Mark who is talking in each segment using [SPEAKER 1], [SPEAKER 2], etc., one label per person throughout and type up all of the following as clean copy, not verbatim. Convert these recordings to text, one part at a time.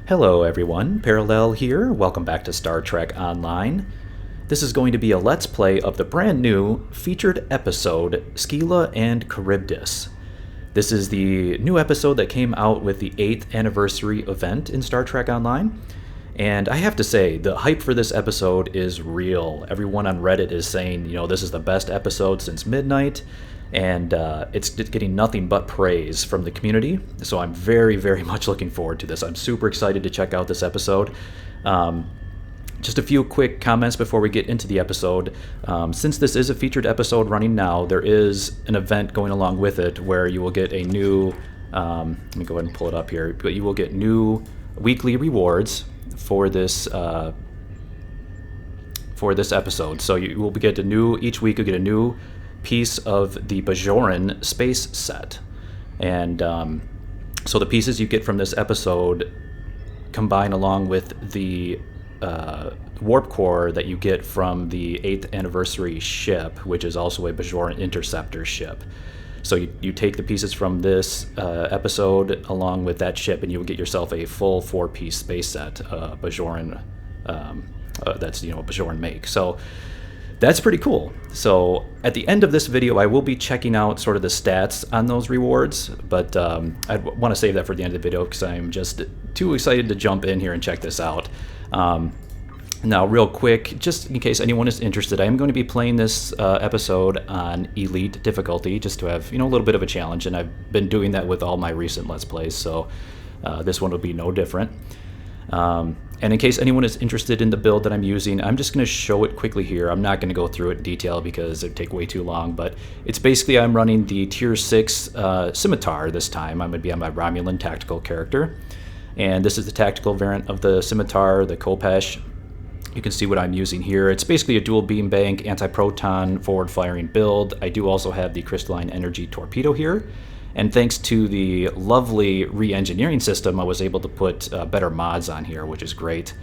[SPEAKER 1] Hello everyone, Parallel here. Welcome back to Star Trek Online. This is going to be a Let's Play of the brand new featured episode, Scylla and Charybdis. This is the new episode that came out with the 8th anniversary event in Star Trek Online. And I have to say, the hype for this episode is real. Everyone on Reddit is saying, this is the best episode since Midnight. And it's getting nothing but praise from the community. So I'm very, very much looking forward to this. I'm super excited to check out this episode. Just a few quick comments before we get into the episode. Since this is a featured episode running now, there is an event going along with it where you will get a new, let me go ahead and pull it up here, but you will get new weekly rewards for this episode. So you will get each week you'll get a new piece of the Bajoran space set. And so the pieces you get from this episode combine along with the warp core that you get from the 8th anniversary ship, which is also a Bajoran interceptor ship. So you take the pieces from this episode along with that ship, and you will get yourself a full 4-piece space set, Bajoran. That's a Bajoran make. So that's pretty cool. So at the end of this video, I will be checking out sort of the stats on those rewards, but I want to save that for the end of the video because I'm just too excited to jump in here and check this out. Now, real quick, just in case anyone is interested, I am going to be playing this episode on Elite difficulty, just to have a little bit of a challenge, and I've been doing that with all my recent Let's Plays, so this one will be no different. And in case anyone is interested in the build that I'm using, I'm just going to show it quickly here. I'm not going to go through it in detail because it would take way too long, but it's basically I'm running the Tier 6 Scimitar this time. I'm going to be on my Romulan Tactical character. And this is the tactical variant of the Scimitar, the Kopesh. You can see what I'm using here. It's basically a dual beam bank, anti-proton, forward-firing build. I do also have the crystalline energy torpedo here. And thanks to the lovely re-engineering system, I was able to put better mods on here, which is great.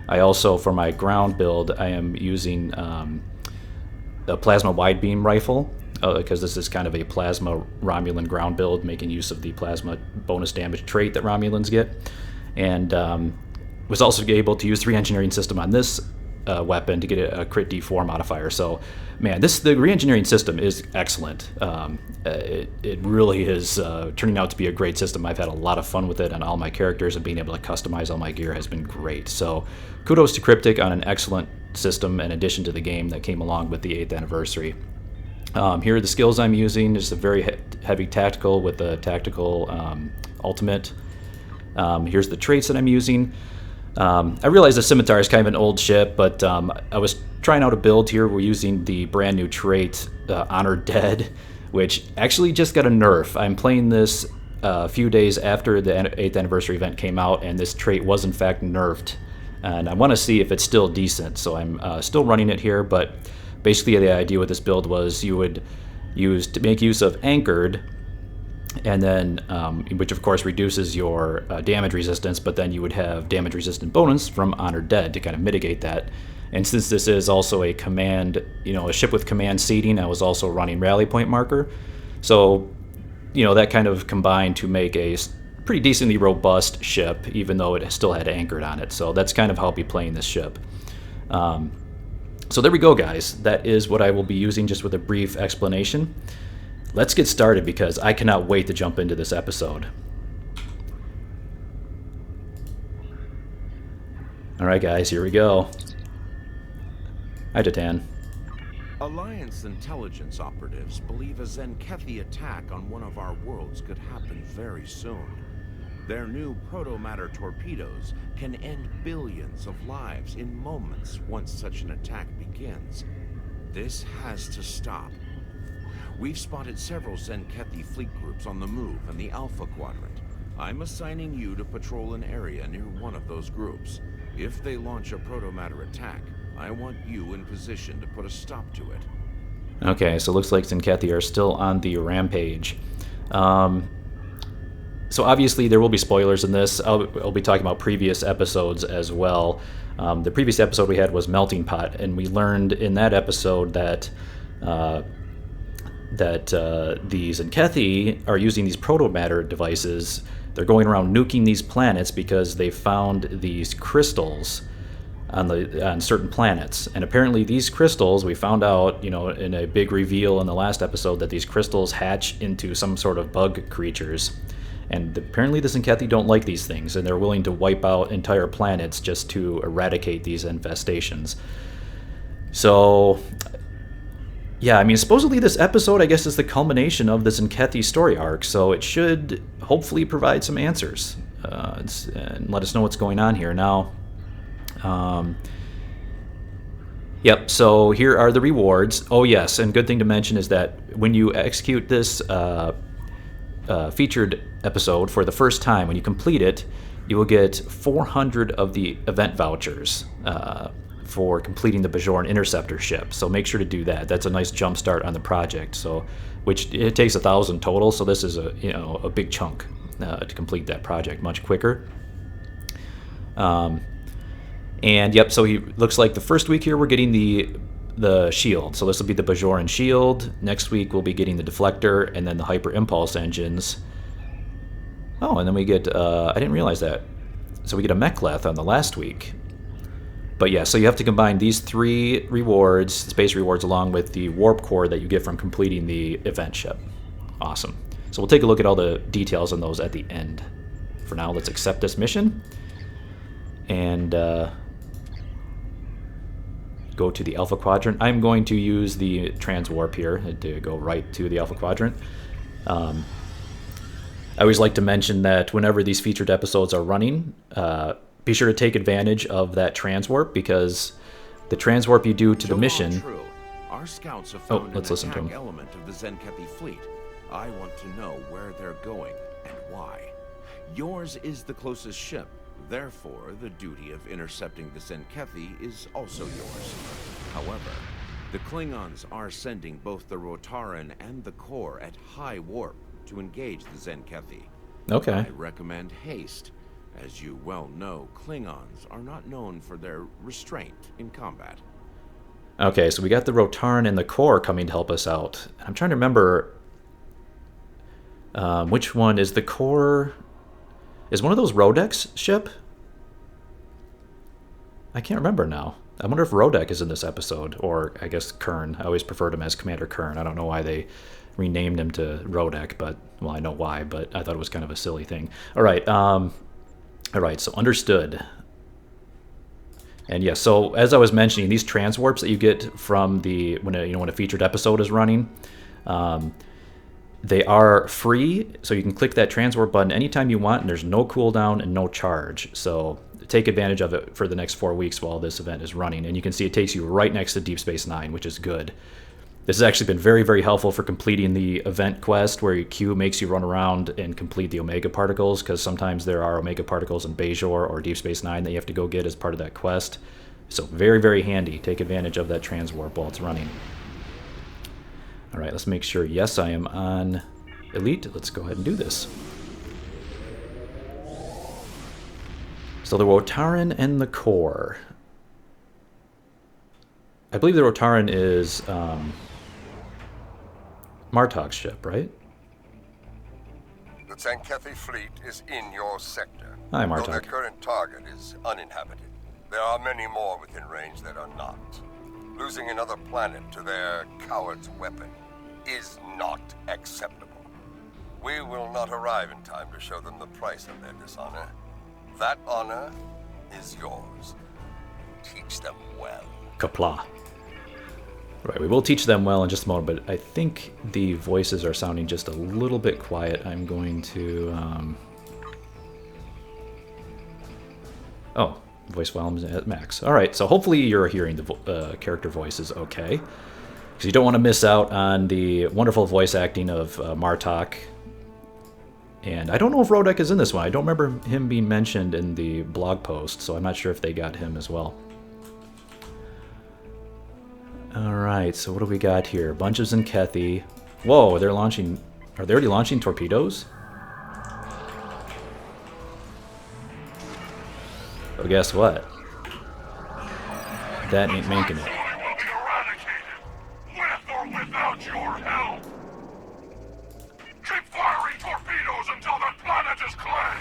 [SPEAKER 1] I also, for my ground build, I am using a plasma wide beam rifle, because this is kind of a plasma Romulan ground build, making use of the plasma bonus damage trait that Romulans get. And was also able to use the re-engineering system on this weapon to get a crit D4 modifier. So, man, the re-engineering system is excellent. It really is turning out to be a great system. I've had a lot of fun with it on all my characters, and being able to customize all my gear has been great. So, kudos to Cryptic on an excellent system in addition to the game that came along with the 8th anniversary. Here are the skills I'm using. Just a very heavy tactical with the tactical ultimate. Here's the traits that I'm using. I realize the Scimitar is kind of an old ship, but I was trying out a build here. We're using the brand new trait, Honor Dead, which actually just got a nerf. I'm playing this a few days after the 8th anniversary event came out, and this trait was in fact nerfed. And I want to see if it's still decent, so I'm still running it here, but basically the idea with this build was you would make use of Anchored, and then which of course reduces your damage resistance, but then you would have damage resistant bonus from Honor Dead to kind of mitigate that. And since this is also a command, a ship with command seating, I was also running rally point marker, so that kind of combined to make a pretty decently robust ship, even though it still had Anchored on it. So that's kind of how I'll be playing this ship. So there we go, guys. That is what I will be using, just with a brief explanation. Let's get started because I cannot wait to jump into this episode. Alright guys, here we go. Hi Titan.
[SPEAKER 2] Alliance intelligence operatives believe a Tzenkethi attack on one of our worlds could happen very soon. Their new proto-matter torpedoes can end billions of lives in moments once such an attack begins. This has to stop. We've spotted several Tzenkethi fleet groups on the move in the Alpha Quadrant. I'm assigning you to patrol an area near one of those groups. If they launch a proto-matter attack, I want you in position to put a stop to it.
[SPEAKER 1] Okay, so it looks like Tzenkethi are still on the rampage. So obviously there will be spoilers in this. I'll be talking about previous episodes as well. The previous episode we had was Melting Pot, and we learned in that episode that the Tzenkethi are using these proto-matter devices they're going around nuking these planets because they found these crystals on certain planets. And apparently these crystals, we found out, in a big reveal in the last episode, that these crystals hatch into some sort of bug creatures. And apparently the Tzenkethi don't like these things, and they're willing to wipe out entire planets just to eradicate these infestations. So, yeah, I mean, supposedly this episode, I guess, is the culmination of the Tzenkethi story arc, so it should hopefully provide some answers and let us know what's going on here. Now, yep, so here are the rewards. Oh, yes, and good thing to mention is that when you execute this featured episode for the first time, when you complete it, you will get 400 of the event vouchers for completing the Bajoran interceptor ship. So make sure to do that. That's a nice jump start on the project. So, which it takes 1,000 total. So this is a big chunk to complete that project much quicker. And yep, so he looks like the first week here we're getting the shield. So this will be the Bajoran shield. Next week we'll be getting the deflector and then the hyper impulse engines. Oh, and then we get I didn't realize that. So we get a mechleth on the last week. But yeah, so you have to combine these 3 rewards, space rewards, along with the warp core that you get from completing the event ship. Awesome. So we'll take a look at all the details on those at the end. For now, let's accept this mission and go to the Alpha Quadrant. I'm going to use the transwarp here to go right to the Alpha Quadrant. I always like to mention that whenever these featured episodes are running, be sure to take advantage of that transwarp, because the transwarp you do to the mission...
[SPEAKER 2] True. Our scouts have found
[SPEAKER 1] let's listen to him.
[SPEAKER 2] element of the Tzenkethi fleet. I want to know where they're going and why. Yours is the closest ship. Therefore, the duty of intercepting the Tzenkethi is also yours. However, the Klingons are sending both the Rotaran and the core at high warp to engage the Tzenkethi.
[SPEAKER 1] Okay.
[SPEAKER 2] I recommend haste. As you well know, Klingons are not known for their restraint in combat.
[SPEAKER 1] Okay, so we got the Rotaran and the core coming to help us out. I'm trying to remember which one is the core. Is one of those Rodek's ship? I can't remember now. I wonder if Rodek is in this episode, or I guess Kern. I always preferred him as Commander Kern. I don't know why they renamed him to Rodek, but, well, I know why, but I thought it was kind of a silly thing. All right, so understood. And yes, so as I was mentioning, these transwarps that you get from when a featured episode is running, they are free, so you can click that transwarp button anytime you want, and there's no cooldown and no charge. So take advantage of it for the next 4 weeks while this event is running. And you can see it takes you right next to Deep Space Nine, which is good. This has actually been very, very helpful for completing the event quest, where Q makes you run around and complete the Omega particles, because sometimes there are Omega particles in Bajor or Deep Space Nine that you have to go get as part of that quest. So very, very handy. Take advantage of that transwarp while it's running. All right, let's make sure, yes, I am on Elite. Let's go ahead and do this. So the Rotaran and the core. I believe the Rotaran is Martok's ship, right?
[SPEAKER 3] The Tzenkethi fleet is in your sector.
[SPEAKER 1] Hi,
[SPEAKER 3] Though their
[SPEAKER 1] Martok.
[SPEAKER 3] current target is uninhabited, there are many more within range that are not. Losing another planet to their coward's weapon is not acceptable. We will not arrive in time to show them the price of their dishonor. That honor is yours. Teach them well.
[SPEAKER 1] Kapla. Right, we will teach them well in just a moment, but I think the voices are sounding just a little bit quiet. I'm going to... Oh, voice volume is at max. All right, so hopefully you're hearing the character voices okay, because you don't want to miss out on the wonderful voice acting of Martok. And I don't know if Rodek is in this one. I don't remember him being mentioned in the blog post, so I'm not sure if they got him as well. Alright, so what do we got here? A bunch of Tzenkethi. Whoa, they're launching... Are they already launching torpedoes? Well, guess what? That ain't making it.
[SPEAKER 4] With or without your help! Keep firing torpedoes until the planet is cleansed!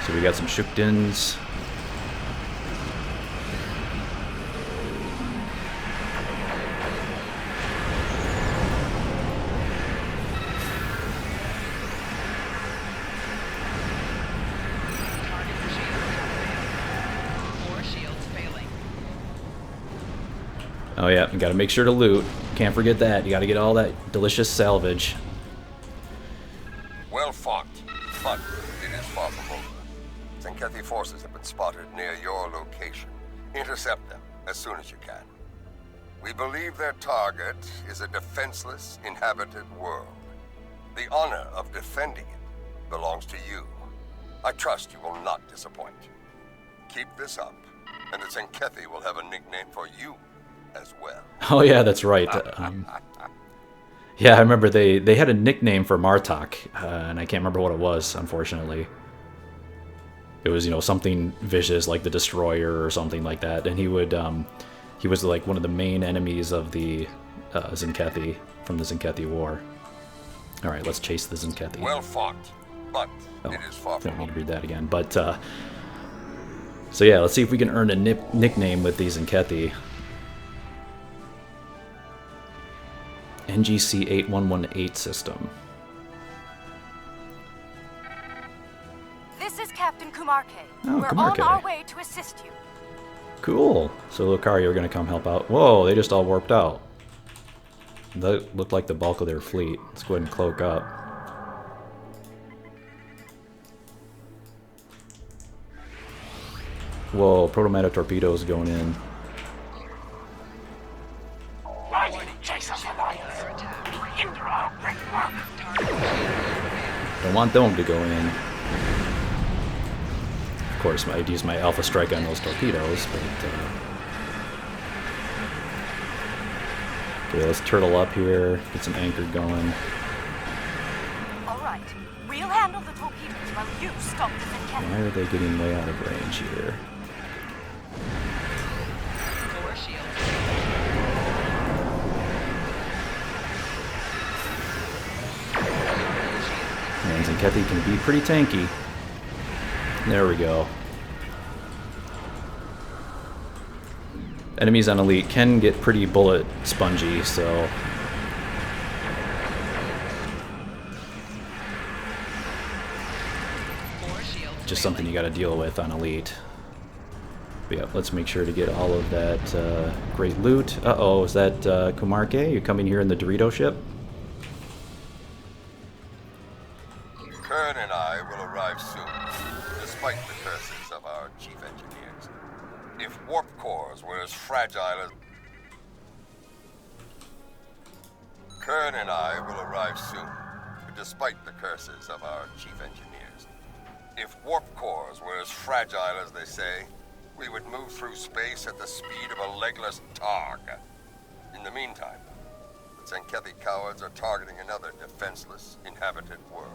[SPEAKER 1] So we got some Shukdins. Oh yeah, you gotta make sure to loot. Can't forget that. You gotta get all that delicious salvage.
[SPEAKER 3] Well fought, but it is far from over. Tzenkethi forces have been spotted near your location. Intercept them as soon as you can. We believe their target is a defenseless, inhabited world. The honor of defending it belongs to you. I trust you will not disappoint. Keep this up, and the Tzenkethi will have a nickname for you as well.
[SPEAKER 1] Oh yeah, that's right. Yeah, I remember they had a nickname for Martok, and I can't remember what it was, unfortunately. It was, you know, something vicious like the Destroyer or something like that, and he was like one of the main enemies of the Tzenkethi from the Tzenkethi War. All right, let's chase the Tzenkethi.
[SPEAKER 3] Well fought, but it is far from
[SPEAKER 1] over. Don't need to read that again, but so yeah, let's see if we can earn a nickname with these Tzenkethi. NGC 8118 system.
[SPEAKER 4] This is Captain Kumarke.
[SPEAKER 1] Oh,
[SPEAKER 4] We're
[SPEAKER 1] Kumarke.
[SPEAKER 4] on our way to assist you.
[SPEAKER 1] Cool. So Lucario are going to come help out. Whoa, they just all warped out. That looked like the bulk of their fleet. Let's go ahead and cloak up. Whoa, Protomatter torpedoes going in. Don't want them to go in. Of course, I'd use my Alpha Strike on those torpedoes, but... Okay, let's turtle up here, get some anchor going.
[SPEAKER 4] Alright, we'll handle the torpedoes while you stop the Tzenkethi.
[SPEAKER 1] Why are they getting way out of range here? And Tzenkethi can be pretty tanky. There we go. Enemies on Elite can get pretty bullet spongy, so... just something you gotta deal with on Elite. But yeah, let's make sure to get all of that great loot. Uh-oh, is that Kumarke? You coming here in the Dorito ship?
[SPEAKER 3] Kern and I will arrive soon, despite the curses of our chief engineers. If warp cores were as fragile as... Kern and I will arrive soon, despite the curses of our chief engineers. If warp cores were as fragile as they say, we would move through space at the speed of a legless targ. In the meantime, the Tzenkethi cowards are targeting another defenseless, inhabited world.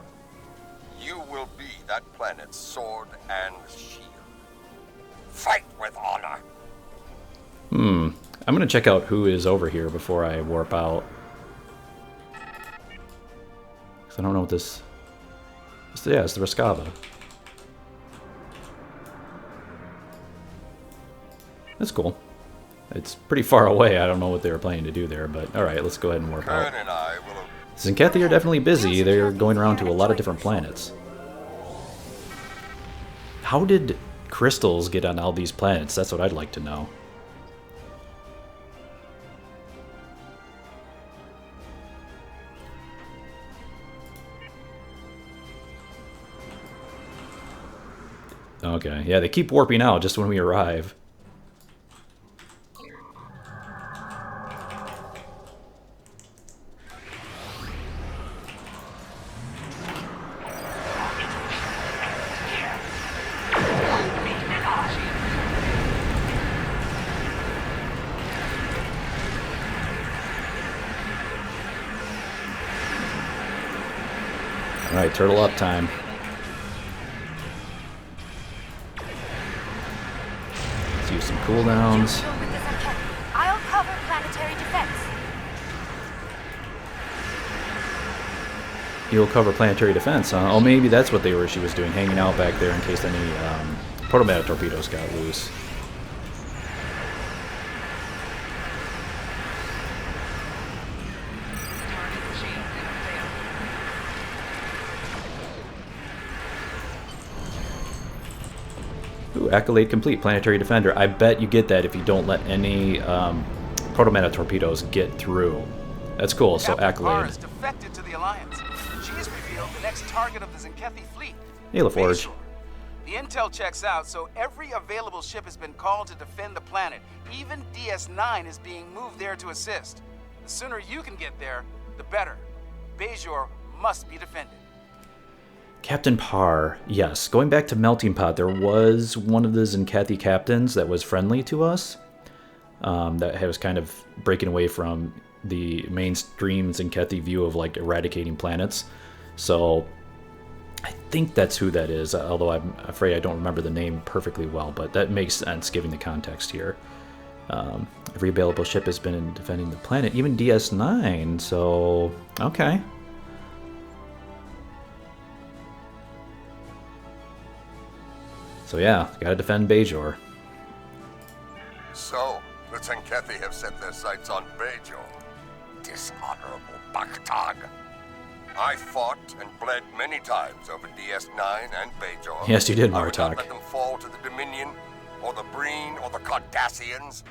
[SPEAKER 3] You will be that planet's sword and shield. Fight with honor!
[SPEAKER 1] I'm gonna check out who is over here before I warp out. 'Cause I don't know what this... Yeah, it's the Rescava. That's cool. It's pretty far away. I don't know what they were planning to do there, but alright, let's go ahead and warp out.
[SPEAKER 3] Kern and I will...
[SPEAKER 1] Tzenkethi are definitely busy. They're going around to a lot of different planets. How did crystals get on all these planets? That's what I'd like to know. Okay, yeah, they keep warping out just when we arrive. Alright, turtle up time. Let's use some cooldowns.
[SPEAKER 4] I'll cover planetary defense.
[SPEAKER 1] You'll cover planetary defense, huh? Oh, maybe that's what she was doing, hanging out back there in case any protomatter torpedoes got loose. Ooh, accolade complete, planetary defender. I bet you get that if you don't let any protomatter torpedoes get through. That's cool. So accolade.
[SPEAKER 5] Has defected to the Alliance. She's revealed the next target of the Tzenkethi fleet.
[SPEAKER 1] Hey, LaForge.
[SPEAKER 5] The intel checks out, so every available ship has been called to defend the planet. Even DS9 is being moved there to assist. The sooner you can get there, the better. Bajor must be defended.
[SPEAKER 1] Captain Parr, yes. Going back to Melting Pot, there was one of the Tzenkethi captains that was friendly to us. That was kind of breaking away from the mainstream Tzenkethi view of like eradicating planets. So I think that's who that is, although I'm afraid I don't remember the name perfectly well, but that makes sense given the context here. Every available ship has been in defending the planet, even DS9, so okay. So yeah, gotta defend Bajor.
[SPEAKER 3] So, the Tzenkethi have set their sights on Bajor. Dishonorable Baktag. I fought and bled many times over DS9 and Bajor.
[SPEAKER 1] Yes, you did,
[SPEAKER 3] I would not
[SPEAKER 1] Martok.
[SPEAKER 3] let them fall to the Dominion, or the Breen, or the Cardassians,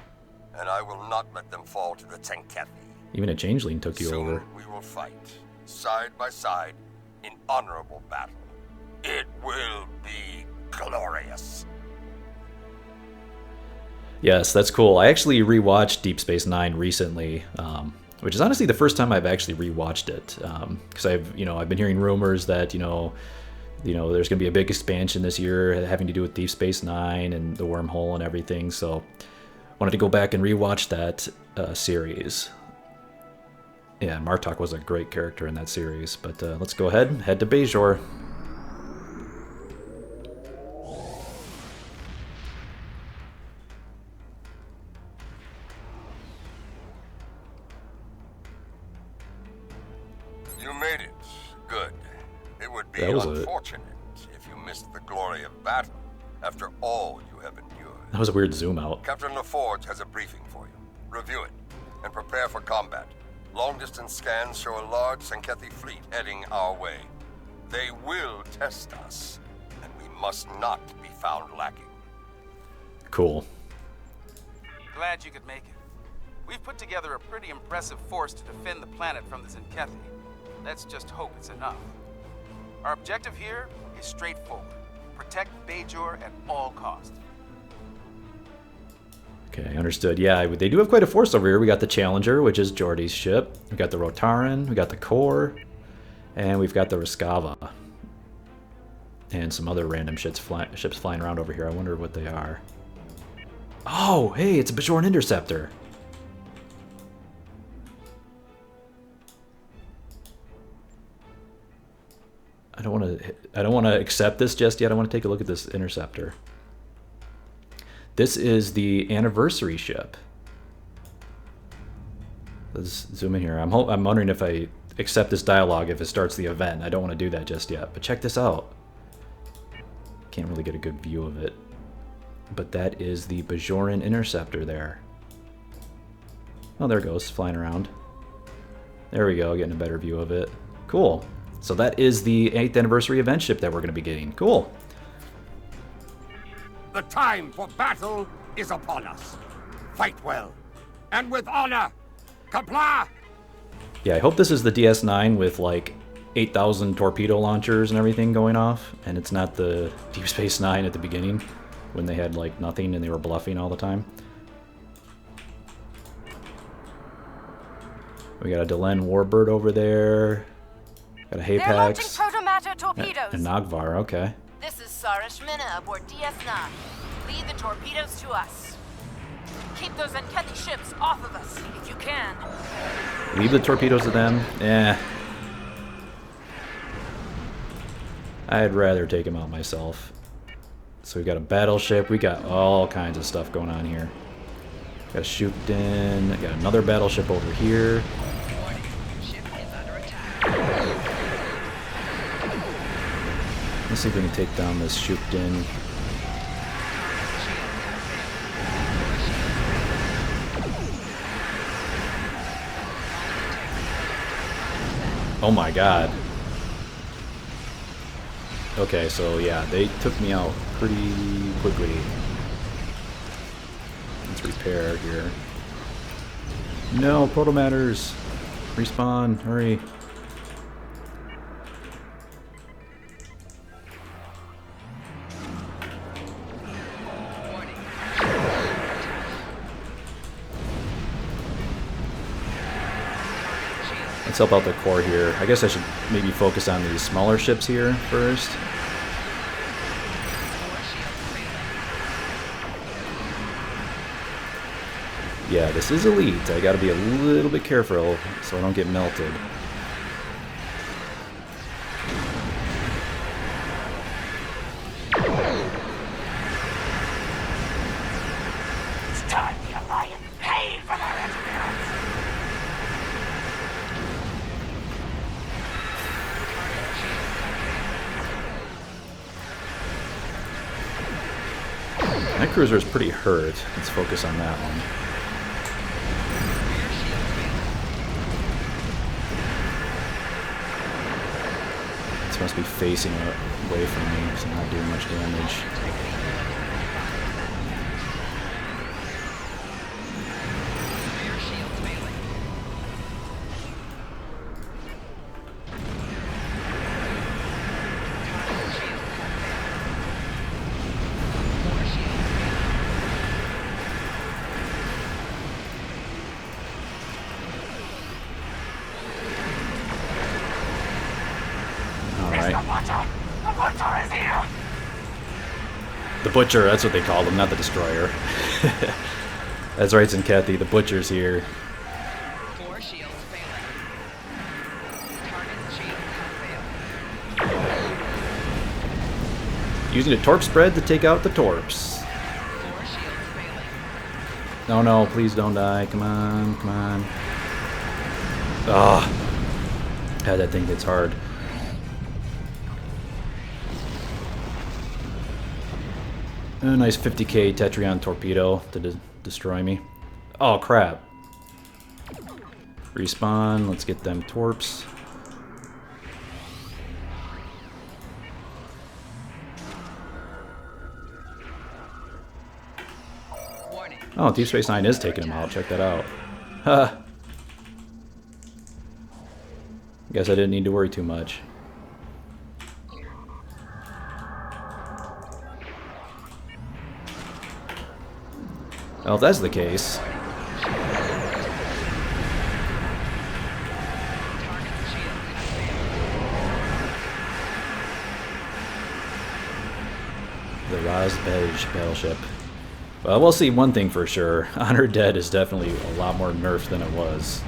[SPEAKER 3] and I will not let them fall to the Tzenkethi.
[SPEAKER 1] Even a changeling took you
[SPEAKER 3] Soon
[SPEAKER 1] over.
[SPEAKER 3] we will fight, side by side, in honorable battle. It will be glorious.
[SPEAKER 1] Yes, that's cool. I actually rewatched Deep Space Nine recently, which is honestly the first time I've actually rewatched it. Because I've been hearing rumors that there's going to be a big expansion this year having to do with Deep Space Nine and the wormhole and everything. So wanted to go back and rewatch that series. Yeah, Martok was a great character in that series. But let's go ahead and head to Bajor.
[SPEAKER 3] You made it. Good. It would be
[SPEAKER 1] That was
[SPEAKER 3] unfortunate if you missed the glory of battle after all you have endured.
[SPEAKER 1] That was a weird zoom out.
[SPEAKER 3] Captain LaForge has a briefing for you. Review it and prepare for combat. Long-distance scans show a large Tzenkethi fleet heading our way. They will test us, and we must not be found lacking.
[SPEAKER 1] Cool.
[SPEAKER 5] Glad you could make it. We've put together a pretty impressive force to defend the planet from the Tzenkethi. Let's just hope it's enough. Our objective here is straightforward. Protect Bajor at all costs.
[SPEAKER 1] Okay, understood. Yeah, they do have quite a force over here. We got the Challenger, which is Geordi's ship. We got the Rotaran, we got the Core, and we've got the Riskava. And some other random ships flying around over here. I wonder what they are. Oh, hey, it's a Bajoran Interceptor. I don't want to accept this just yet. I want to take a look at this Interceptor. This is the anniversary ship. Let's zoom in here. I'm wondering if I accept this dialogue if it starts the event. I don't want to do that just yet. But check this out. Can't really get a good view of it. But that is the Bajoran Interceptor there. Oh, there it goes, flying around. There we go, getting a better view of it. Cool. So that is the 8th anniversary event ship that we're going to be getting. Cool.
[SPEAKER 6] The time for battle is upon us. Fight well, and with honor. Kapla!
[SPEAKER 1] Yeah, I hope this is the DS9 with like 8,000 torpedo launchers and everything going off, and it's not the Deep Space Nine at the beginning when they had like nothing and they were bluffing all the time. We got a Delenn Warbird over there. Got a
[SPEAKER 4] They're launching
[SPEAKER 1] Hapax.
[SPEAKER 4] protomatter torpedoes.
[SPEAKER 1] And Nagvar, okay.
[SPEAKER 4] This is Sarish Mina aboard DS9. Lead the torpedoes to us. Keep those Tzenkethi ships off of us, if you can.
[SPEAKER 1] Leave the torpedoes to them. Eh. I'd rather take them out myself. So we got a battleship. We got all kinds of stuff going on here. Got a Shukden. Got another battleship over here. Let's see if we can take down this Shukden. Oh my god. Okay, so yeah, they took me out pretty quickly. Let's repair here. No, Proto Matters! Respawn, hurry. Let's help out the core here. I guess I should maybe focus on these smaller ships here first. Yeah, this is elite. I gotta be a little bit careful so I don't get melted.
[SPEAKER 6] It's time the Alliance paid for their interference.
[SPEAKER 1] That cruiser is pretty hurt. Let's focus on that one. This must be facing away from me, so I'm not doing much damage. The Butcher, that's what they called him, not the Destroyer. That's right, Tzenkethi, the Butcher's here.
[SPEAKER 7] 4 shields failing. Target's shields have failed.
[SPEAKER 1] Using a torp spread to take out the torps.
[SPEAKER 7] 4 shields failing.
[SPEAKER 1] No, no, please don't die. Come on, come on. Ah, God, that thing gets hard. A nice 50k Tetrion torpedo to destroy me. Oh, crap. Respawn. Let's get them torps.
[SPEAKER 7] Warning.
[SPEAKER 1] Oh, Deep Space Nine is taking him out. Check that out. Ha! Guess I didn't need to worry too much. Well, if that's the case... The Raz Bej battleship. Well, we'll see one thing for sure. Honor Dead is definitely a lot more nerfed than it was.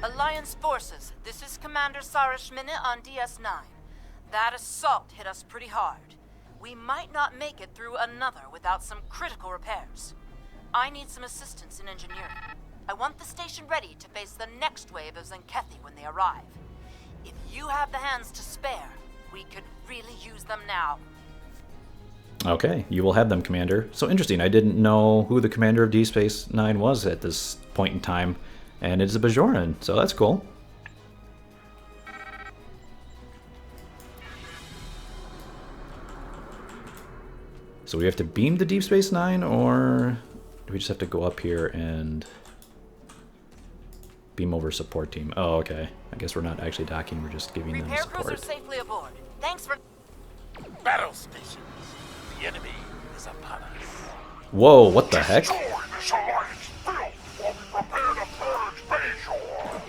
[SPEAKER 4] Alliance forces, this is Commander Sarah Schminne on DS9. That assault hit us pretty hard. We might not make it through another without some critical repairs. I need some assistance in engineering. I want the station ready to face the next wave of Tzenkethi when they arrive. If you have the hands to spare, we could really use them now.
[SPEAKER 1] Okay, you will have them, Commander. So interesting, I didn't know who the commander of Deep Space Nine was at this point in time. And it's a Bajoran, so that's cool. So we have to beam to Deep Space Nine, or do we just have to go up here and beam over support team? Oh, okay. I guess we're not actually docking, we're just giving them
[SPEAKER 4] Repair
[SPEAKER 1] support.
[SPEAKER 4] cruiser safely aboard. Thanks for...
[SPEAKER 6] Battle stations. The enemy is upon us.
[SPEAKER 1] Whoa, what the heck?
[SPEAKER 6] Destroy this Alliance filth while we prepare to purge Bajoran.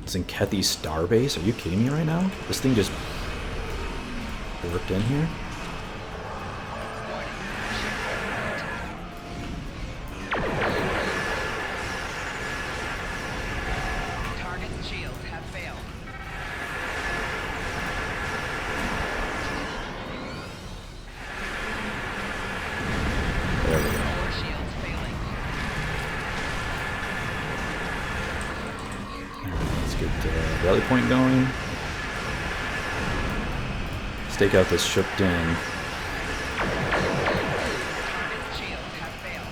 [SPEAKER 1] Tzenkethi Starbase? Are you kidding me right now? This thing just worked in here?
[SPEAKER 7] Target's shields have failed.
[SPEAKER 1] rally point going. Stake out this shook den.
[SPEAKER 7] Target's shields have failed.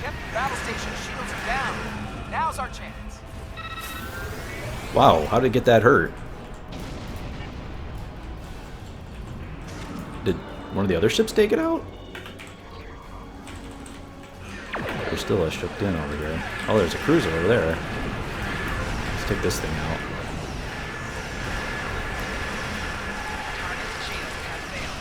[SPEAKER 5] Tzenkethi battle station shields are down. Now's our chance.
[SPEAKER 1] Wow, how did it get that hurt? Did one of the other ships take it out? There's still a shook den over here. Oh, there's a cruiser over there. Let's take this thing out.
[SPEAKER 7] Target's shields have failed.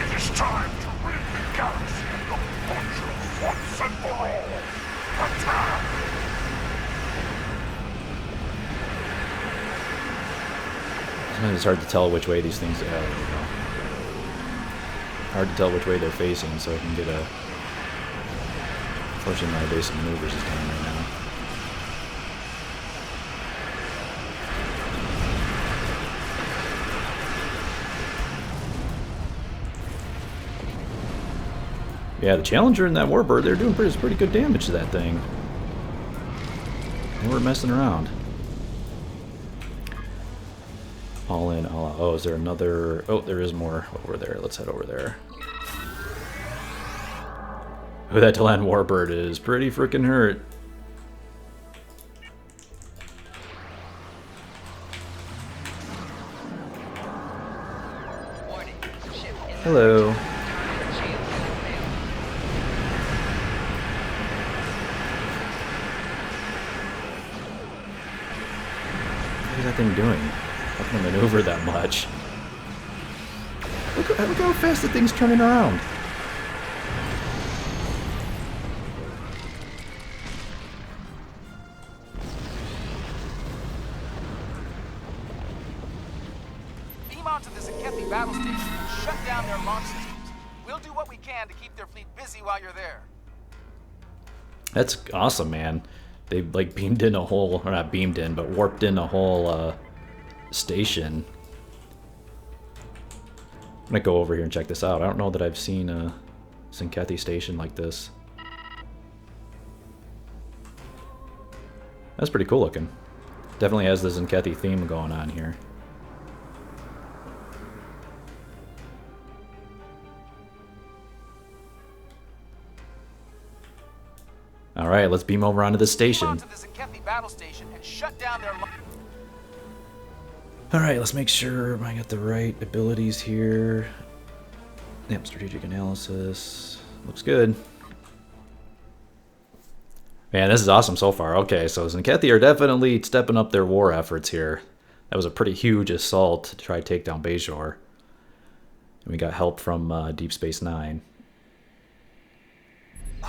[SPEAKER 6] It is time to rid the galaxy of Buncher once and for all. Attack!
[SPEAKER 1] Sometimes it's hard to tell which way these things go. Hard to tell which way they're facing, so I can get a. Unfortunately, my basic maneuvers is down right now. Yeah, the Challenger and that Warbird, they're doing pretty good damage to that thing. They were messing around. All in, all out. Oh, is there another... Oh, there is more over there. Let's head over there. Oh, that Delan Warbird is pretty freaking hurt.
[SPEAKER 7] Warning. Ship in
[SPEAKER 1] Hello.
[SPEAKER 7] Target's shields have failed.
[SPEAKER 1] What is that thing doing? How can I maneuver that much? Look how fast the thing's turning around.
[SPEAKER 5] Beam onto the Tzenkethi battle station and shut down their launch systems. We'll do what we can to keep their fleet busy while you're there.
[SPEAKER 1] That's awesome, man. They like beamed in a whole, or not beamed in, but warped in a whole station. I'm gonna go over here and check this out. I don't know that I've seen a Tzenkethi station like this. That's pretty cool looking. Definitely has the Tzenkethi theme going on here. Alright, let's beam over onto the
[SPEAKER 5] Beam
[SPEAKER 1] station.
[SPEAKER 5] onto the Tzenkethi battle station and shut down their
[SPEAKER 1] Alright, let's make sure I got the right abilities here. Yep, strategic analysis. Looks good. Man, this is awesome so far. Okay, so Tzenkethi are definitely stepping up their war efforts here. That was a pretty huge assault to try to take down Bajor. And we got help from Deep Space Nine.
[SPEAKER 3] The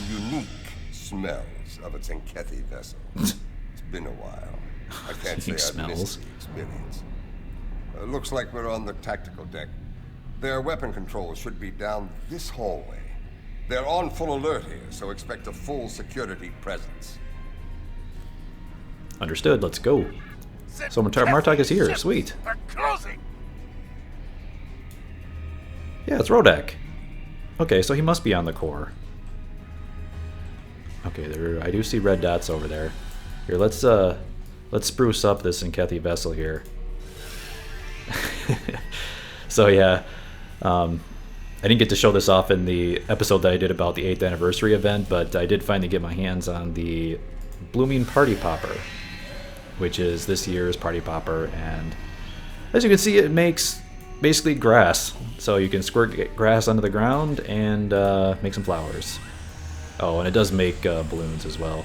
[SPEAKER 3] unique smells of a Tzenkethi vessel. It's been a while. I can't say
[SPEAKER 1] Unique
[SPEAKER 3] I've missed
[SPEAKER 1] smells.
[SPEAKER 3] the experience. Looks like we're on the tactical deck. Their weapon controls should be down this hallway. They're on full alert here, so expect a full security presence.
[SPEAKER 1] Understood, let's go. So Martok is here, sweet.
[SPEAKER 6] They're closing!
[SPEAKER 1] Yeah, it's Rodek. Okay, so he must be on the core. Okay, there I do see red dots over there. Here, let's spruce up this Tzenkethi vessel here. So yeah, I didn't get to show this off in the episode that I did about the 8th anniversary event, but I did finally get my hands on the Blooming Party Popper, which is this year's Party Popper, and as you can see, it makes basically grass. So you can squirt grass onto the ground and make some flowers. Oh, and it does make balloons as well.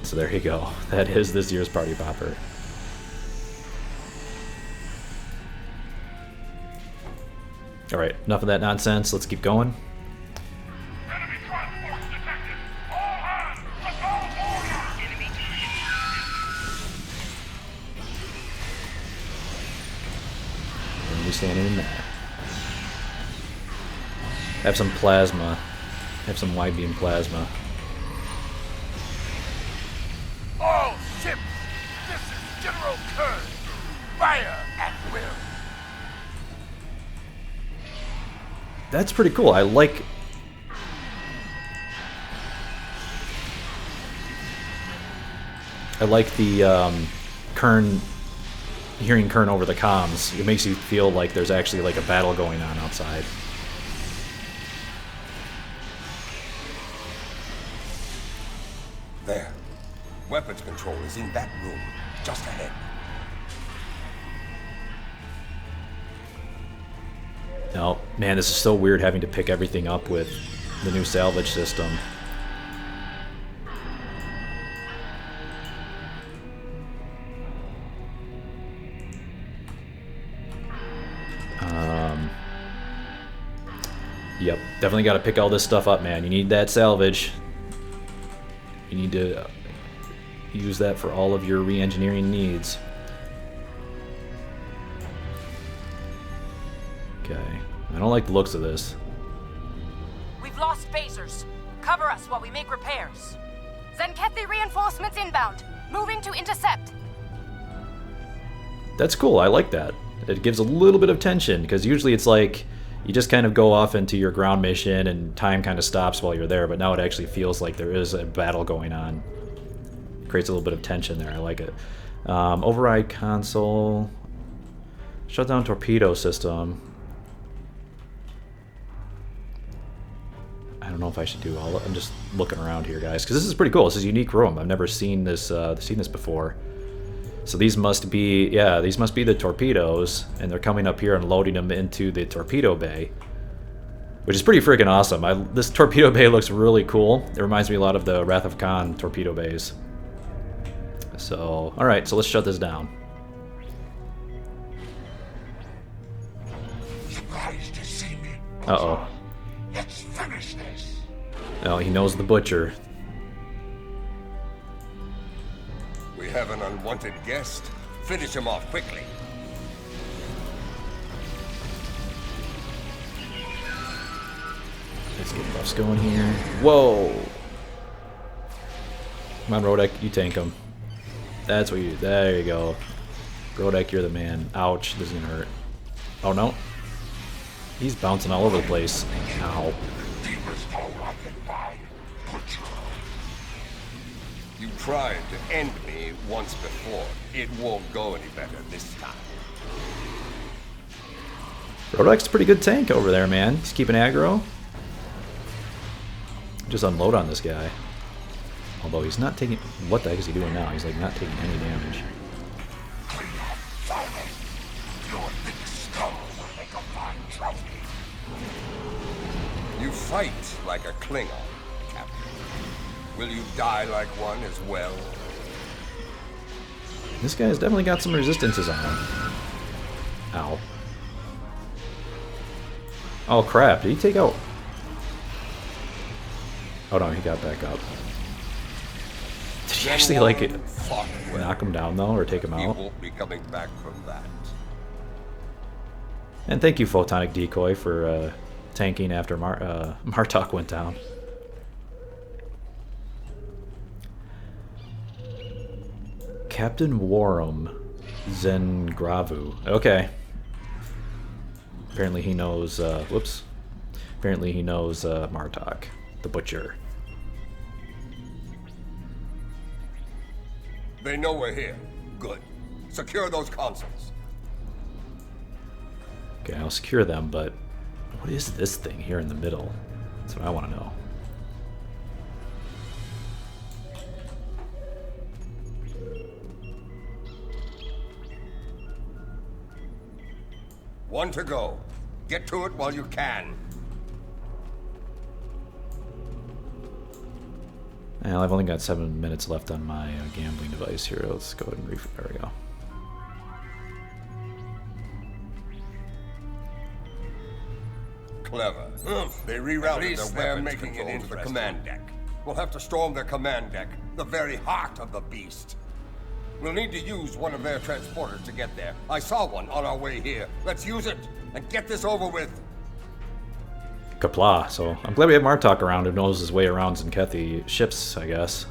[SPEAKER 1] So there you go. That is this year's Party Popper. Alright, enough of that nonsense. Let's keep going.
[SPEAKER 6] Enemy transport detected! All hands! Assault order! Enemy
[SPEAKER 1] And we standing in there. Have some plasma. Have some wide beam plasma.
[SPEAKER 6] All ships! This is General Kern! Fire!
[SPEAKER 1] That's pretty cool. I like... the Kern, hearing Kern over the comms. It makes you feel like there's actually like a battle going on outside.
[SPEAKER 3] There. Weapons control is in that room, just ahead.
[SPEAKER 1] No, man, this is so weird having to pick everything up with the new salvage system. Yep, definitely got to pick all this stuff up, man. You need that salvage. You need to use that for all of your re-engineering needs. Okay, I don't like the looks of this.
[SPEAKER 4] We've lost phasers. Cover us while we make repairs. Tzenkethi reinforcements inbound. Moving to intercept.
[SPEAKER 1] That's cool, I like that. It gives a little bit of tension, because usually it's like you just kind of go off into your ground mission and time kind of stops while you're there, but now it actually feels like there is a battle going on. Creates a little bit of tension there, I like it. Override console. Shut down torpedo system. I don't know if I should do all. I'm just looking around here, guys, because this is pretty cool. This is a unique room. I've never seen this before. So these must be, yeah, these must be the torpedoes, and they're coming up here and loading them into the torpedo bay, which is pretty freaking awesome. This torpedo bay looks really cool. It reminds me a lot of the Wrath of Khan torpedo bays. So, all right, so let's shut this down.
[SPEAKER 6] Surprised to see me.
[SPEAKER 1] Uh-oh.
[SPEAKER 6] Let's finish this.
[SPEAKER 1] Oh, he knows the butcher.
[SPEAKER 3] We have an unwanted guest. Finish him off quickly.
[SPEAKER 1] Let's get buffs going here. Whoa! Come on, Hur'q, you tank him. That's what you do. There you go. Hur'q, you're the man. Ouch, this is gonna hurt. Oh no. He's bouncing all over the place. Ow.
[SPEAKER 3] You tried to end me once before. It won't go any better this time.
[SPEAKER 1] Hur'q's a pretty good tank over there, man. He's keeping aggro. Just unload on this guy. Although he's not taking... What the heck is he doing now? He's like not taking any damage.
[SPEAKER 3] You fight like a Klingon, Captain. Will you die like one as well?
[SPEAKER 1] This guy's definitely got some resistances on him. Ow. Oh crap, did he take out... Oh no, he got back up. Did he actually like it? Knock him down though, or take him
[SPEAKER 3] He
[SPEAKER 1] out?
[SPEAKER 3] won't be coming back from that.
[SPEAKER 1] And thank you, Photonic Decoy, for tanking after Martok went down. Captain Warham Zengravu. Okay. Apparently he knows, whoops. Apparently he knows Martok, the Butcher.
[SPEAKER 3] They know we're here. Good. Secure those consoles.
[SPEAKER 1] Okay, I'll secure them, but what is this thing here in the middle? That's what I want to know.
[SPEAKER 3] One to go. Get to it while you can.
[SPEAKER 1] Well, I've only got 7 minutes left on my gambling device here. Let's go ahead and there we go.
[SPEAKER 3] Clever. They rerouted their weapons making it into the command deck. We'll have to storm their command deck, the very heart of the beast. We'll need to use one of their transporters to get there. I saw one on our way here. Let's use it and get this over with.
[SPEAKER 1] Kapla. So I'm glad we have Martok around who knows his way around Tzenkethi ships, I guess.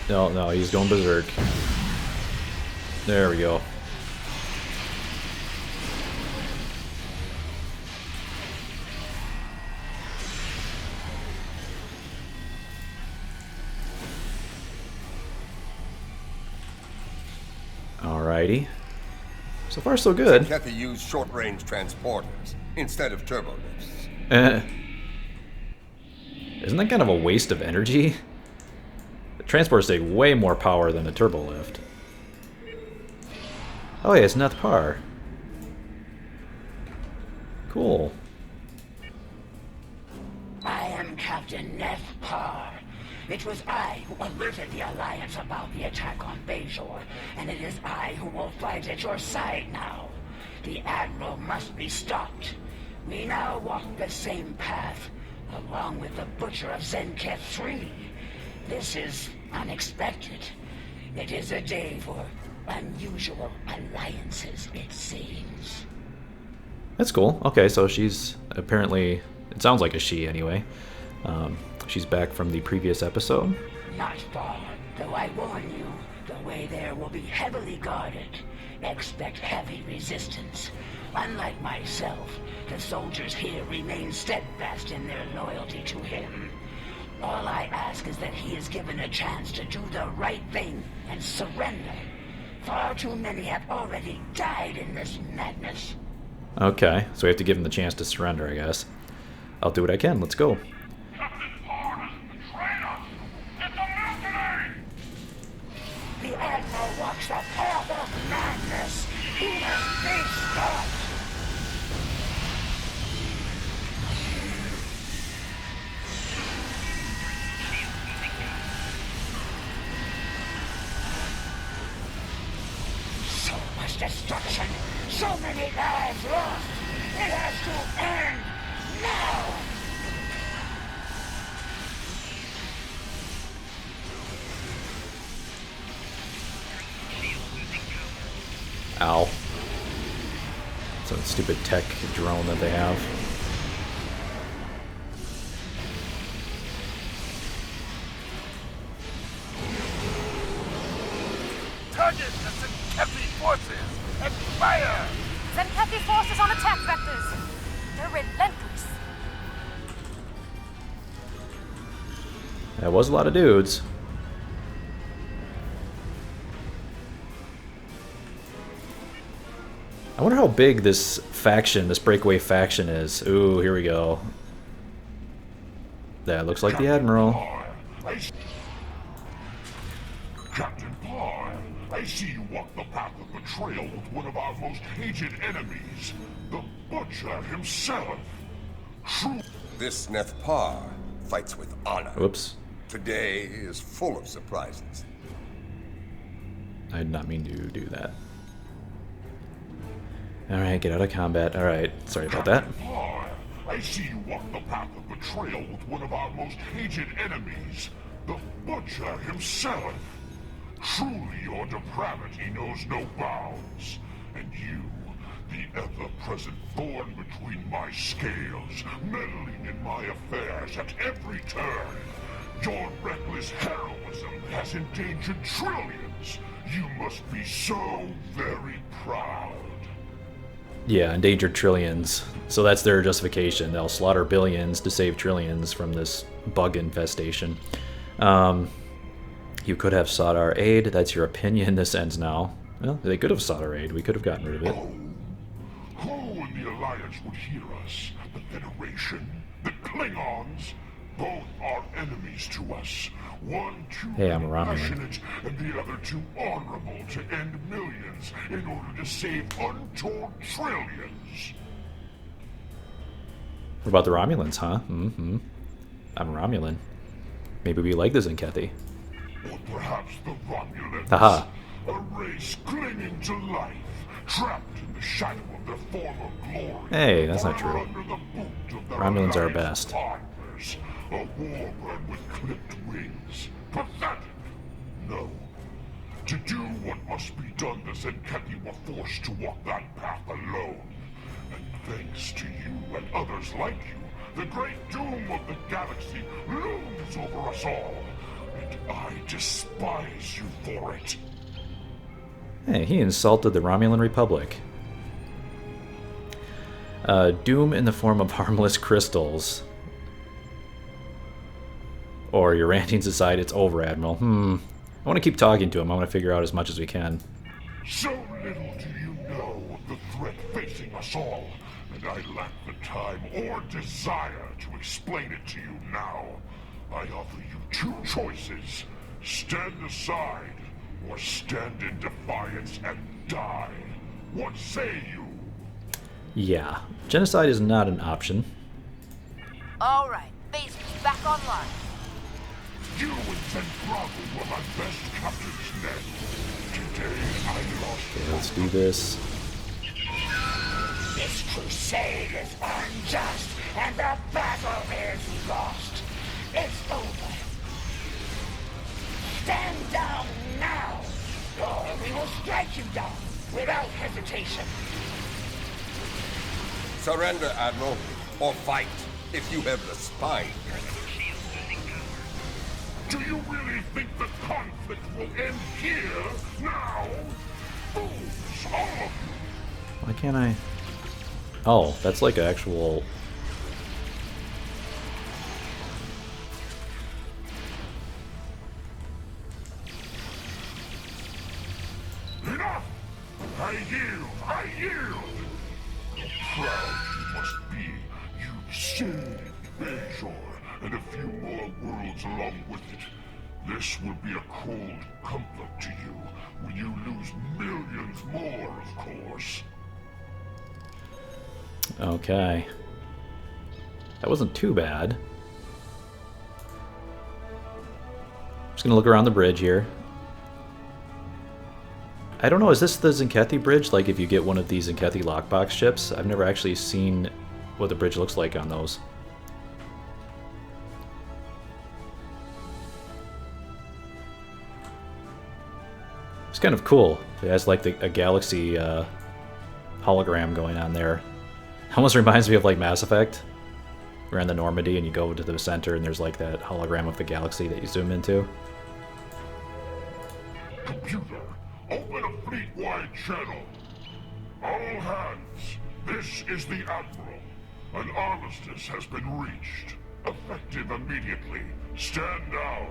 [SPEAKER 1] No, no, he's going berserk. There we go. Alrighty. So far, so good.
[SPEAKER 3] Tzenkethi used short-range transporters instead of turbolifts.
[SPEAKER 1] Isn't that kind of a waste of energy? The transporters take way more power than a turbolift. Oh yeah, it's Nethpar. Cool.
[SPEAKER 8] I am Captain Nethpar. It was I who alerted the Alliance about the attack on Bajoran, and it is I who will fight at your side now. The Admiral must be stopped. We now walk the same path, along with the Butcher of Tzenkethi. This is unexpected. It is a day for unusual alliances, it seems.
[SPEAKER 1] That's cool. Okay, so she's apparently... It sounds like a she, anyway. She's back from the previous episode.
[SPEAKER 8] Not far, though I warn you, the way there will be heavily guarded. Expect heavy resistance. Unlike myself, the soldiers here remain steadfast in their loyalty to him. All I ask is that he is given a chance to do the right thing and surrender. Far too many have already died in this madness.
[SPEAKER 1] Okay, so we have to give him the chance to surrender, I guess. I'll do what I can. Let's go.
[SPEAKER 8] The Admiral walks the path of madness. He must be stopped. So much destruction, so many lives lost. It has to end now.
[SPEAKER 1] Ow. Some stupid tech drone that they have.
[SPEAKER 6] Target the Tzenkethi forces and fire!
[SPEAKER 4] Tzenkethi forces on attack vectors. They're relentless.
[SPEAKER 1] That was a lot of dudes. I wonder how big this faction, this breakaway faction is. Ooh, here we go. That looks like the Admiral.
[SPEAKER 6] Captain Parr, I see you walk the path of betrayal with one of our most hated enemies, the Butcher himself. True.
[SPEAKER 3] This Nethpar fights with honor.
[SPEAKER 1] Whoops.
[SPEAKER 3] Today is full of surprises.
[SPEAKER 1] I did not mean to do that. Alright, get out of combat. Alright, sorry about that.
[SPEAKER 6] Parr, I see you walk the path of betrayal with one of our most hated enemies, the Butcher himself. Truly, your depravity knows no bounds. And you, the ever-present thorn between my scales, meddling in my affairs at every turn. Your reckless heroism has endangered trillions. You must be so very proud.
[SPEAKER 1] Yeah, endangered trillions. So that's their justification. They'll slaughter billions to save trillions from this bug infestation. You could have sought our aid. That's your opinion. This ends now. Well, they could have sought our aid. We could have gotten rid of it.
[SPEAKER 6] Who in the Alliance would hear us? The Federation? The Klingons? Both are enemies to us. One too
[SPEAKER 1] Hey, I'm a Romulan.
[SPEAKER 6] passionate, and the other too honorable to end millions in order to save untold trillions.
[SPEAKER 1] What about the Romulans, huh? Mm-hmm. I'm a Romulan. Maybe we like the Tzenkethi.
[SPEAKER 6] Or perhaps the Romulans.
[SPEAKER 1] Haha.
[SPEAKER 6] A race clinging to life, trapped in the shadow of their former glory.
[SPEAKER 1] Hey, that's not
[SPEAKER 6] forever
[SPEAKER 1] true.
[SPEAKER 6] Under the boot of their
[SPEAKER 1] Romulans are our
[SPEAKER 6] alliance
[SPEAKER 1] best.
[SPEAKER 6] partners. A warbird with clipped wings. Pathetic. No. To do what must be done, the Tzenkethi were forced to walk that path alone. And thanks to you and others like you, the great doom of the galaxy looms over us all. and I despise you for it.
[SPEAKER 1] Hey, he insulted the Romulan Republic. Doom in the form of harmless crystals. Or you're ranting aside, it's over, Admiral. I want to keep talking to him. I want to figure out as much as we can.
[SPEAKER 6] So little do you know of the threat facing us all, and I lack the time or desire to explain it to you now. I offer you two choices. Stand aside, or stand in defiance and die. What say you?
[SPEAKER 1] Yeah, genocide is not an option.
[SPEAKER 4] Alright, phasers back online.
[SPEAKER 6] You and Tzenkethi were my best captains, Ned. Today I lost.
[SPEAKER 1] Okay, let's do this.
[SPEAKER 8] This crusade is unjust, and the battle is lost. It's over. Stand down now, or we will strike you down without hesitation.
[SPEAKER 3] Surrender, Admiral, or fight if you have the spine.
[SPEAKER 6] Do you really think the conflict will end here, now? Fools, all of you!
[SPEAKER 1] Why can't I... Oh, that's like an actual...
[SPEAKER 6] Enough! I yield! Proud you must be, you saved Bajor, and a few more worlds along with it. This will be a cold comfort to you when you lose millions more, of course.
[SPEAKER 1] Okay. That wasn't too bad. Just gonna look around the bridge here. I don't know, is this the Tzenkethi bridge? Like if you get one of these Tzenkethi lockbox ships? I've never actually seen what the bridge looks like on those. It's kind of cool. It has like a galaxy hologram going on there. Almost reminds me of like Mass Effect. We're in the Normandy and you go to the center and there's like that hologram of the galaxy that you zoom into.
[SPEAKER 6] Computer, open a fleet-wide channel. All hands, this is the Admiral. An armistice has been reached. Effective immediately. Stand down.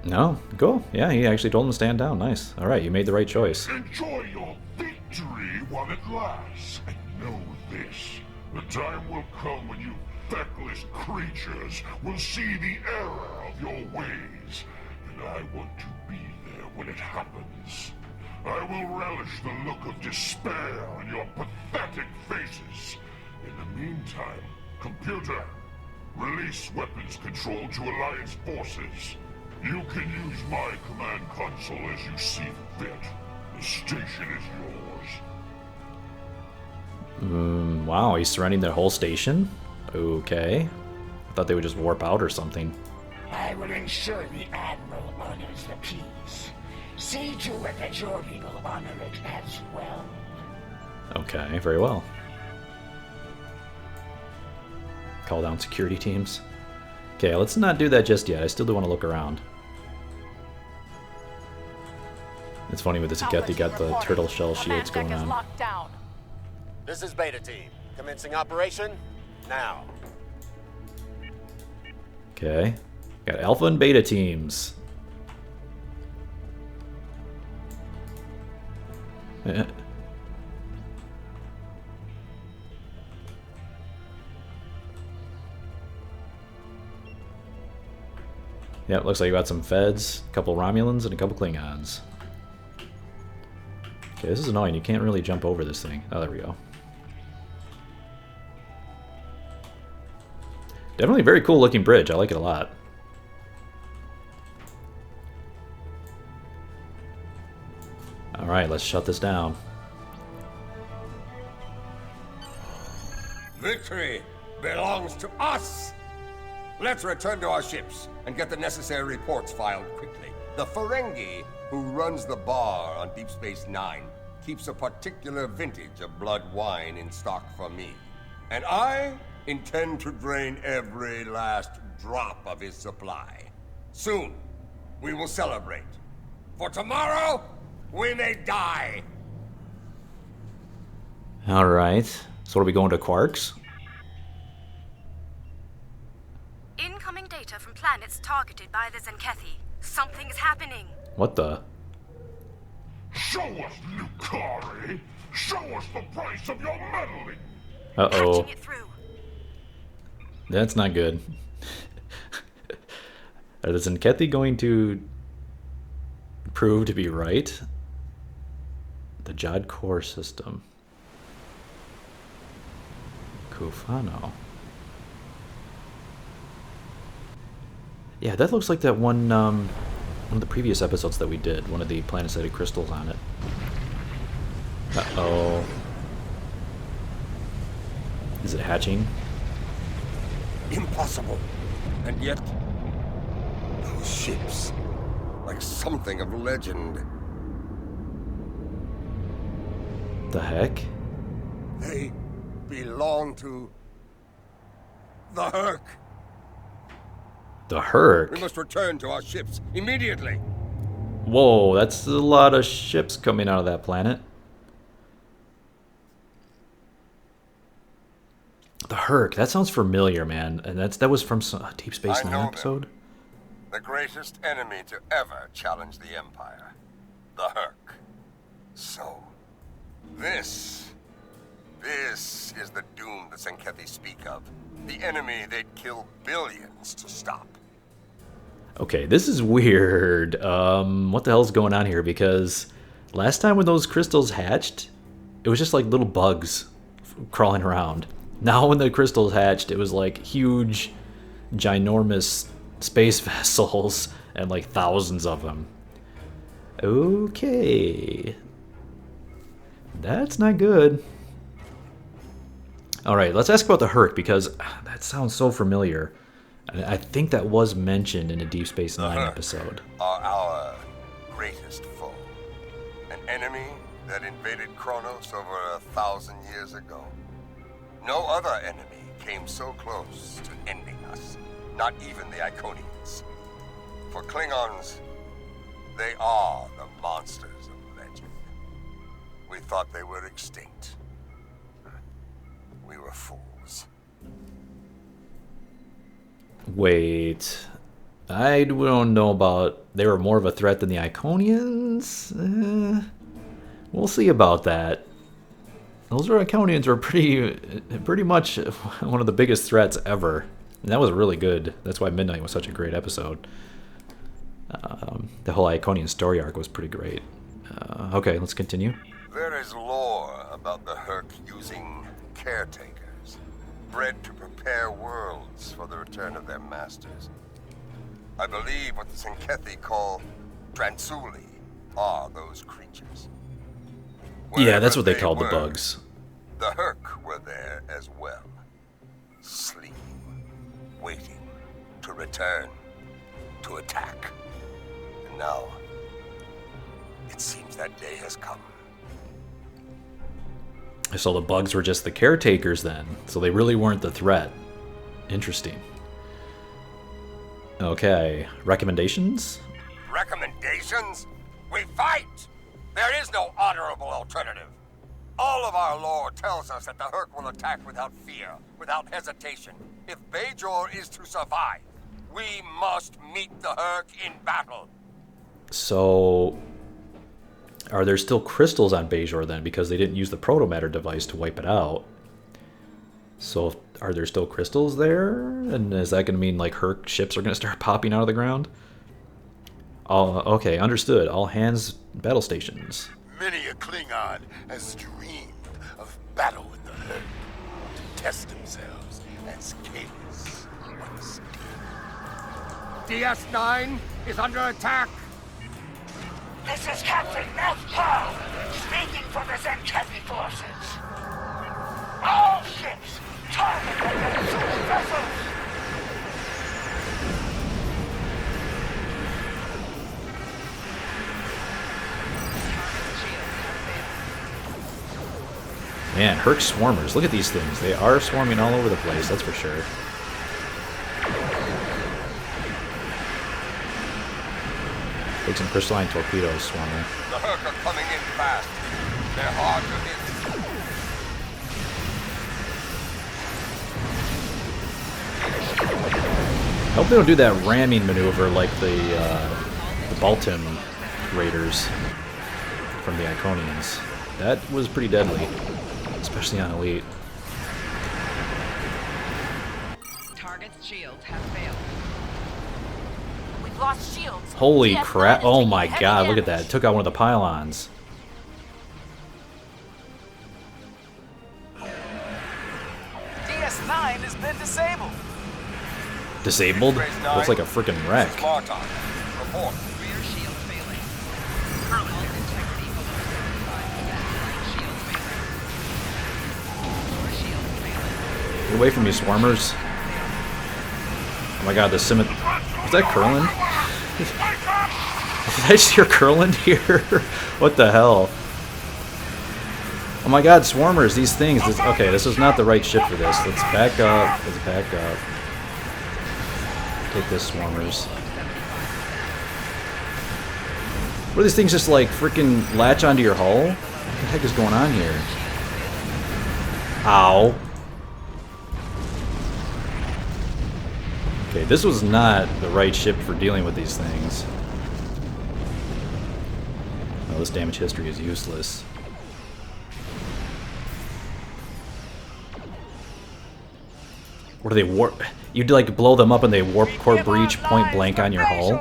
[SPEAKER 1] No, cool. Yeah, he actually told him to stand down. Nice. All right, you made the right choice.
[SPEAKER 6] Enjoy your victory while it lasts. And know this. The time will come when you feckless creatures will see the error of your ways. And I want to be there when it happens. I will relish the look of despair on your pathetic faces. In the meantime, computer, release weapons control to Alliance forces. You can use my command console as you see fit. The station is yours.
[SPEAKER 1] Wow, he's surrounding the whole station? Okay. I thought they would just warp out or something.
[SPEAKER 8] I will ensure the Admiral honors the peace. See to it that your people honor it as well.
[SPEAKER 1] Okay, very well. Call down security teams. Okay, let's not do that just yet. I still do want to look around. It's funny with the Tzenkethi got the turtle shell shields going on.
[SPEAKER 9] This is Beta Team. Commencing operation now.
[SPEAKER 1] Okay. Got Alpha and Beta teams. Yeah, it looks like you got some Feds, a couple Romulans, and a couple Klingons. Okay, this is annoying. You can't really jump over this thing. Oh, there we go. Definitely a very cool looking bridge. I like it a lot. Alright, let's shut this down.
[SPEAKER 3] Victory belongs to us! Let's return to our ships and get the necessary reports filed quickly. The Ferengi, who runs the bar on Deep Space Nine, keeps a particular vintage of blood wine in stock for me. And I intend to drain every last drop of his supply. Soon, we will celebrate. For tomorrow, we may die.
[SPEAKER 1] Alright. So are we going to Quarks?
[SPEAKER 10] Incoming data from planets targeted by the Tzenkethi. Something's happening.
[SPEAKER 1] What the?
[SPEAKER 6] Show us, Lucari! Show us the price of your meddling!
[SPEAKER 1] Uh-oh.
[SPEAKER 10] Patching it through.
[SPEAKER 1] That's not good. Are the Tzenkethi going to prove to be right? The Jod core system. Kufano. Yeah, that looks like that one of the previous episodes that we did. One of the planets that had crystals on it. Uh-oh. Is it hatching?
[SPEAKER 3] Impossible. And yet, those ships, like something of legend.
[SPEAKER 1] The heck?
[SPEAKER 3] They belong to the Herc.
[SPEAKER 1] The Hur'q?
[SPEAKER 3] We must return to our ships immediately.
[SPEAKER 1] Whoa, that's a lot of ships coming out of that planet. The Herc, that sounds familiar, man. And that was from some Deep Space
[SPEAKER 3] I
[SPEAKER 1] Nine
[SPEAKER 3] know
[SPEAKER 1] episode?
[SPEAKER 3] them. The greatest enemy to ever challenge the Empire. The Herc. So, this is the doom the Tzenkethi speak of. The enemy they'd kill billions to stop.
[SPEAKER 1] Okay, this is weird. What the hell's going on here? Because last time when those crystals hatched, it was just like little bugs crawling around. Now when the crystals hatched, it was like huge, ginormous space vessels and like thousands of them. Okay. That's not good. Alright, let's ask about the Hur'q because that sounds so familiar. I think that was mentioned in a Deep Space Nine episode.
[SPEAKER 3] Are our greatest foe. An enemy that invaded Kronos over 1,000 years ago. No other enemy came so close to ending us. Not even the Iconians. For Klingons, they are the monsters of legend. We thought they were extinct. We were fools.
[SPEAKER 1] Wait, I don't know about. They were more of a threat than the Iconians. We'll see about that. Those Iconians were pretty much one of the biggest threats ever, and that was really good. That's why Midnight was such a great episode. The whole Iconian story arc was pretty great. Okay, let's continue.
[SPEAKER 3] There is lore about the Herc using caretakers, bred to prepare worlds for the return of their masters. I believe what the Tzenkethi call Dransuli are those creatures.
[SPEAKER 1] Yeah, that's what they
[SPEAKER 3] Wherever
[SPEAKER 1] called the
[SPEAKER 3] were,
[SPEAKER 1] bugs.
[SPEAKER 3] The Herc were there as well, sleeping, waiting to return, to attack. And now, it seems that day has come.
[SPEAKER 1] So the bugs were just the caretakers then. So they really weren't the threat. Interesting. Okay, recommendations?
[SPEAKER 3] Recommendations? We fight! There is no honorable alternative. All of our lore tells us that the Herc will attack without fear, without hesitation. If Bajor is to survive, we must meet the Herc in battle.
[SPEAKER 1] So, are there still crystals on Bajor then? Because they didn't use the protomatter device to wipe it out. So, are there still crystals there? And is that going to mean like Herc ships are going to start popping out of the ground? Okay, understood. All hands battle stations.
[SPEAKER 6] Many a Klingon has dreamed of battle with the Herc to test themselves as kings once did.
[SPEAKER 3] DS9 is under attack.
[SPEAKER 8] This is Captain Nethpal, speaking for the Tzenkethi forces. All ships, target the pursuing vessels.
[SPEAKER 1] Man, Herc swarmers. Look at these things. They are swarming all over the place, that's for sure. Take some crystalline torpedoes, Swarmer.
[SPEAKER 3] The Herc are coming in fast. They're hard to hit.
[SPEAKER 1] I hope they don't do that ramming maneuver like the Baltim Raiders from the Iconians. That was pretty deadly, especially on Elite.
[SPEAKER 7] Target's shields have failed.
[SPEAKER 4] We've lost shields.
[SPEAKER 1] Holy
[SPEAKER 4] DS9
[SPEAKER 1] crap!
[SPEAKER 4] is
[SPEAKER 1] Oh
[SPEAKER 4] taking
[SPEAKER 1] my
[SPEAKER 4] heavy
[SPEAKER 1] god! Look at
[SPEAKER 4] damage.
[SPEAKER 1] that! It took out one of the pylons.
[SPEAKER 5] DS9 has been disabled.
[SPEAKER 1] Disabled? Looks like a freaking wreck.
[SPEAKER 3] Spartan, report.
[SPEAKER 7] Rear shields failing. Hull integrity below 75%. Shields failing. Door shields failing.
[SPEAKER 1] Get away from me, Swarmers. Oh my god, the Scimitar. Was that Kurland? Did I just hear Kurland here? What the hell? Oh my god, Swarmers, these things. Okay, this is not the right ship for this. Let's back up. Let's back up. Take this, Swarmers. What are these things just like freaking latch onto your hull? What the heck is going on here? Ow. Okay, this was not the right ship for dealing with these things. Well, this damage history is useless. What do they warp? You'd like blow them up and they warp core breach point blank on your hull?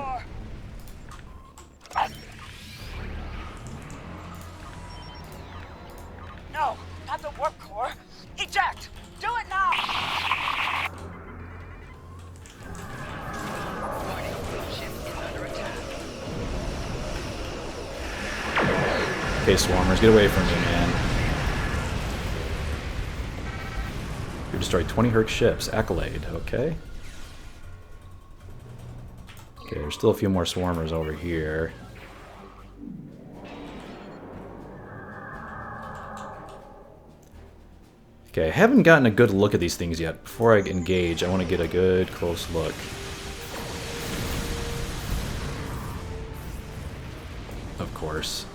[SPEAKER 8] No, not the warp core. Eject! Do it now!
[SPEAKER 7] Ship is under attack.
[SPEAKER 1] Okay, Swarmers, get away from me, man. You destroyed 20 Herc ships. Accolade, okay. Okay, there's still a few more Swarmers over here. Okay, I haven't gotten a good look at these things yet. Before I engage, I want to get a good close look. Of course.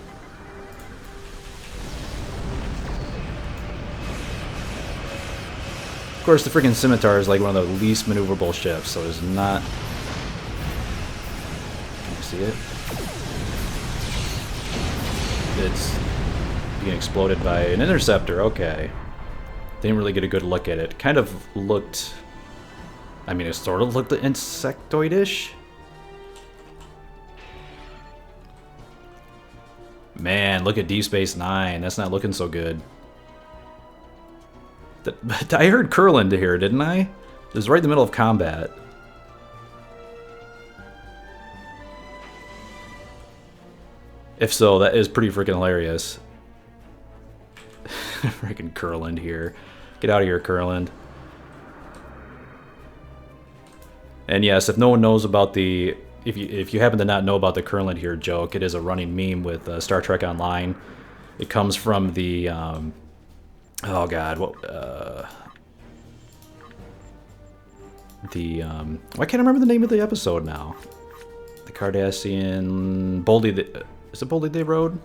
[SPEAKER 1] Of course, the freaking Scimitar is like one of the least maneuverable ships, so it's not... Can you see it? It's being exploded by an interceptor, okay. Didn't really get a good look at it. Kind of looked... I mean, it sort of looked insectoid-ish. Man, look at Deep Space Nine. That's not looking so good. I heard Kurland here, didn't I? It was right in the middle of combat. If so, that is pretty freaking hilarious. Freaking Kurland here. Get out of here, Kurland. And yes, if no one knows about the... If you happen to not know about the Kurland here joke, it is a running meme with Star Trek Online. It comes from the... oh god, what... I can't remember the name of the episode now. The Cardassian... Boldly... Is it Boldly They Rode?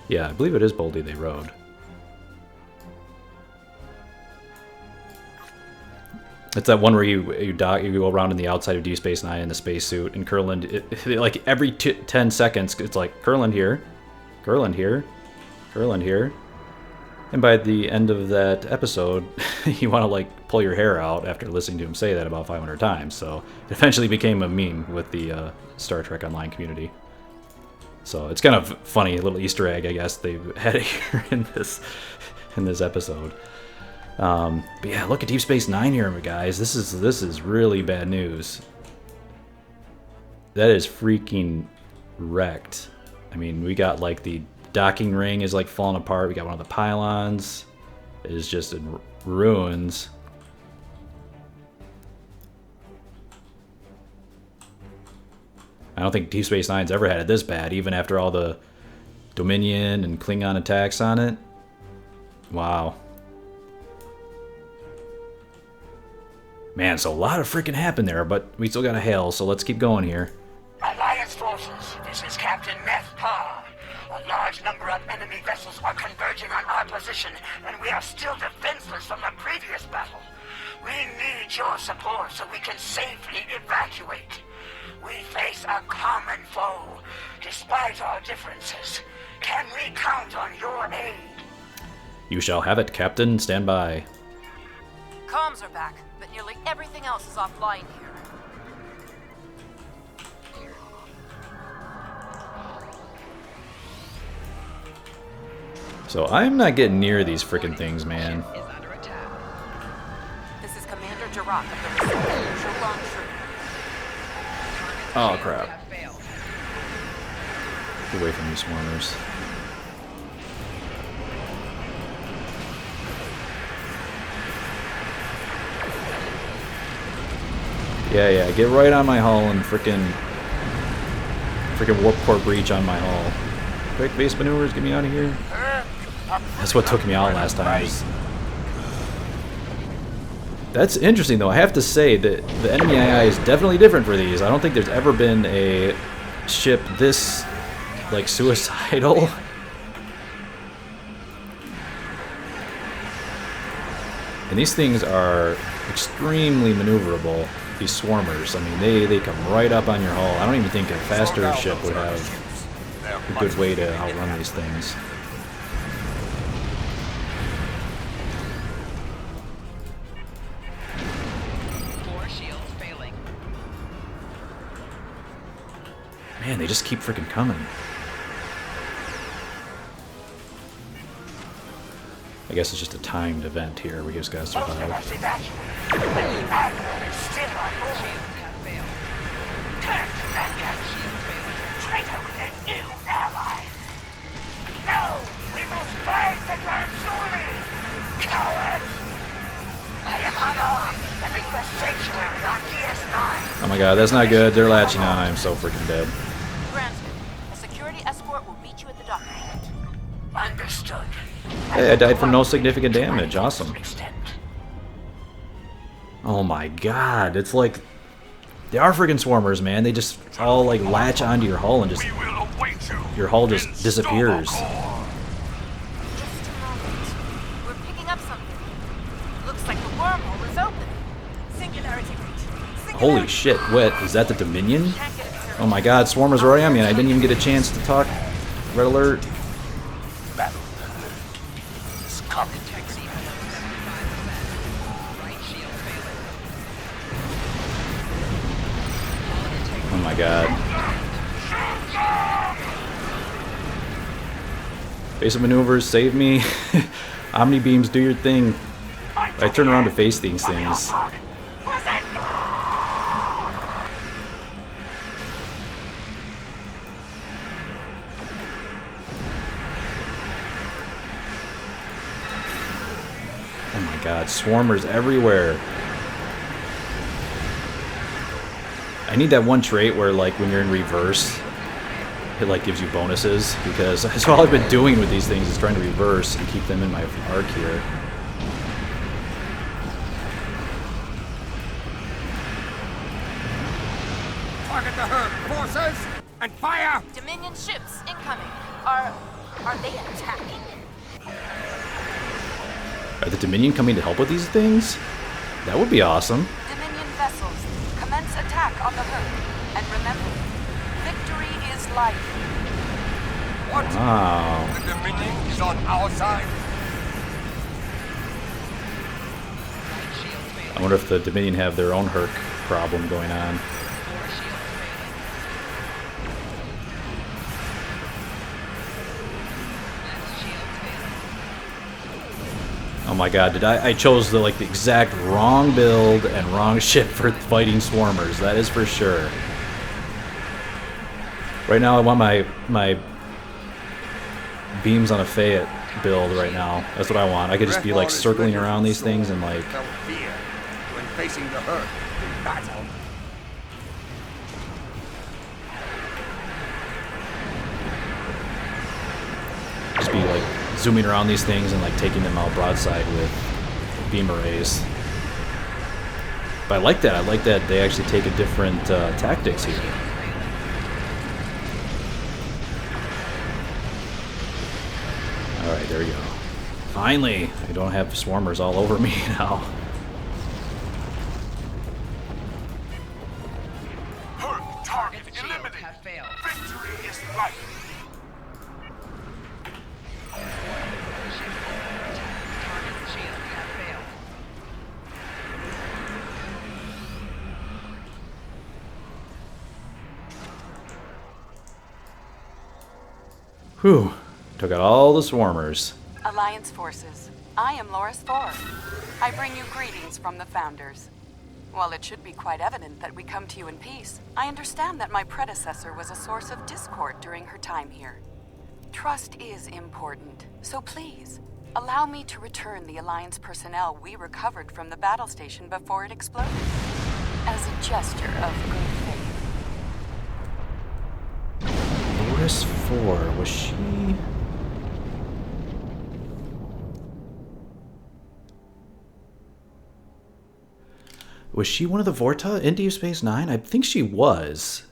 [SPEAKER 1] Yeah, I believe it is Boldly They Rode. It's that one where you go around in the outside of Deep Space Nine in the spacesuit, and Kurland, like every 10 seconds, it's like Kurland here, Kurland here, Kurland here, and by the end of that episode, you want to like pull your hair out after listening to him say that about 500 times. So it eventually became a meme with the Star Trek Online community. So it's kind of funny, a little Easter egg, I guess they had it here in this episode. But yeah, look at Deep Space Nine here, guys. This is really bad news. That is freaking wrecked. I mean, we got like the docking ring is like falling apart. We got one of the pylons. It is just in ruins. I don't think Deep Space Nine's ever had it this bad, even after all the Dominion and Klingon attacks on it. Wow. Man, so a lot of freaking happened there, but we still got a hail, so let's keep going here.
[SPEAKER 8] Alliance forces, this is Captain Neth Parr. A large number of enemy vessels are converging on our position, and we are still defenseless from the previous battle. We need your support so we can safely evacuate. We face a common foe, despite our differences. Can we count on your aid?
[SPEAKER 1] You shall have it, Captain. Stand by.
[SPEAKER 4] Comms are back, but nearly everything else is offline here.
[SPEAKER 1] So I'm not getting near these freaking things, man.
[SPEAKER 7] Is under attack.
[SPEAKER 4] This is Commander Hur'q of the Romulan Troop.
[SPEAKER 1] Oh, crap.
[SPEAKER 7] Have failed.
[SPEAKER 1] Get away from these swarmers. Yeah, get right on my hull and freaking warp core breach on my hull. Quick base maneuvers, get me out of here. That's what took me out last time. That's interesting though. I have to say that the enemy AI is definitely different for these. I don't think there's ever been a ship this like suicidal. And these things are extremely maneuverable. These swarmers, I mean, they come right up on your hull. I don't even think a faster ship would have a good way to outrun these things.
[SPEAKER 7] Floor shields failing.
[SPEAKER 1] Man, they just keep freaking coming. I guess it's just a timed event here. We just gotta survive.
[SPEAKER 7] Shields have failed. Shields failing.
[SPEAKER 8] Traitor with a new ally. No, we must fight the Bajoran. Cowards! I am unarmed and request sanctuary on DS9.
[SPEAKER 1] Oh my god, that's not good. They're latching on. I'm so freaking dead.
[SPEAKER 4] Granted, a security escort will meet you at the docking point.
[SPEAKER 8] Understood.
[SPEAKER 1] Hey, I died from no significant damage. Awesome. Oh my god, it's like... They are freaking swarmers, man. They just all like latch onto your hull and just... Your hull just disappears.
[SPEAKER 4] Just a moment. We're picking up something. Looks like the wormhole is open. Singularity rate.
[SPEAKER 1] Holy shit, what? Is that the Dominion? Oh my god, swarmers are already on me and I didn't even get a chance to talk. Red alert.
[SPEAKER 7] Taxi below 75%. Right shield failing.
[SPEAKER 1] Oh my god. Base of maneuvers, save me. Omni beams, do your thing. I turn around to face these things. Oh my god, swarmers everywhere. I need that one trait where, like, when you're in reverse, it, like, gives you bonuses, because that's all I've been doing with these things is trying to reverse and keep them in my arc here.
[SPEAKER 11] Target the Herc forces and fire!
[SPEAKER 4] Dominion ships incoming. Are they attacking?
[SPEAKER 1] Are the Dominion coming to help with these things? That would be awesome.
[SPEAKER 4] Dominion vessels, commence attack on the Herc. And remember, victory is life.
[SPEAKER 3] What?
[SPEAKER 1] Wow.
[SPEAKER 3] The Dominion is on our side?
[SPEAKER 7] Right shield failing.
[SPEAKER 1] I wonder if the Dominion have their own Hur'q problem going on.
[SPEAKER 7] Floor shields failing. Left shields failing.
[SPEAKER 1] Oh my god, I chose the exact wrong build and wrong ship for fighting swarmers, that is for sure. Right now I want my beams on a Fayette build right now. That's what I want. I could just be like circling around these things and like...
[SPEAKER 11] Felt fear when facing the Herc in battle.
[SPEAKER 1] Just be like zooming around these things and like taking them out broadside with beam arrays. But I like that. I like that they actually take a different tactics here. Alright, there we go. Finally! I don't have swarmers all over me now.
[SPEAKER 6] Hur'q target eliminated.
[SPEAKER 7] Have failed.
[SPEAKER 6] Victory is life.
[SPEAKER 7] Target shields have failed.
[SPEAKER 1] Whew. Took out all the swarmers.
[SPEAKER 10] Alliance forces, I am Loris Thor. I bring you greetings from the Founders. While it should be quite evident that we come to you in peace, I understand that my predecessor was a source of discord during her time here. Trust is important, so please, allow me to return the Alliance personnel we recovered from the battle station before it exploded, as a gesture of good faith.
[SPEAKER 1] Loris 4, was she... Was she one of the Vorta in Deep Space Nine? I think she was.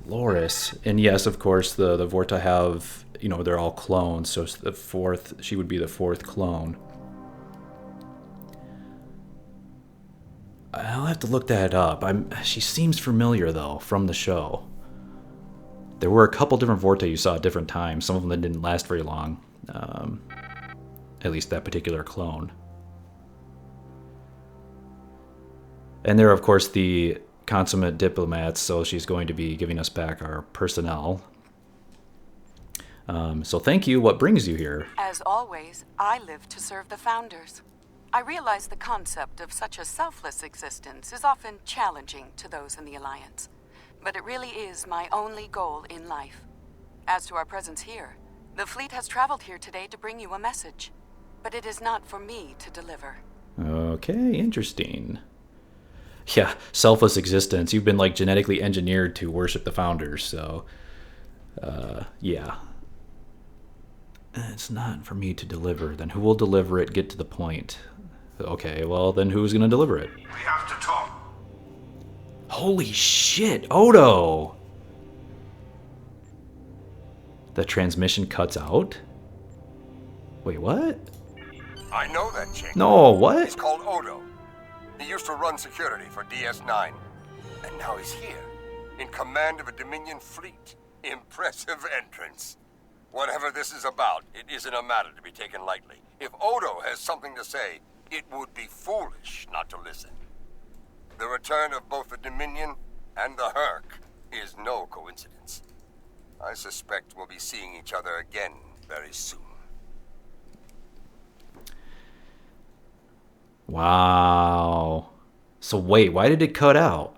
[SPEAKER 1] Loris. And yes, of course, the Vorta have, you know, they're all clones, so it's the fourth, she would be the fourth clone. I'll have to look that up. She seems familiar, though, from the show. There were a couple different Vorta you saw at different times. Some of them didn't last very long. At least that particular clone. And they're, of course, the consummate diplomats, so she's going to be giving us back our personnel. So thank you. What brings you here?
[SPEAKER 10] As always, I live to serve the Founders. I realize the concept of such a selfless existence is often challenging to those in the Alliance, but it really is my only goal in life. As to our presence here, the fleet has traveled here today to bring you a message, but it is not for me to deliver.
[SPEAKER 1] Okay, interesting. Yeah, selfless existence. You've been, like, genetically engineered to worship the Founders, so... yeah. It's not for me to deliver. Then who will deliver it? Get to the point. Okay, well, then who's gonna deliver it?
[SPEAKER 6] We have to talk.
[SPEAKER 1] Holy shit, Odo! The transmission cuts out? Wait, what?
[SPEAKER 3] I know that chick.
[SPEAKER 1] No, what?
[SPEAKER 3] He's called Odo. He used to run security for DS9. And now he's here, in command of a Dominion fleet. Impressive entrance. Whatever this is about, it isn't a matter to be taken lightly. If Odo has something to say, it would be foolish not to listen. The return of both the Dominion and the Herc is no coincidence. I suspect we'll be seeing each other again very soon.
[SPEAKER 1] Wow. So wait, why did it cut out?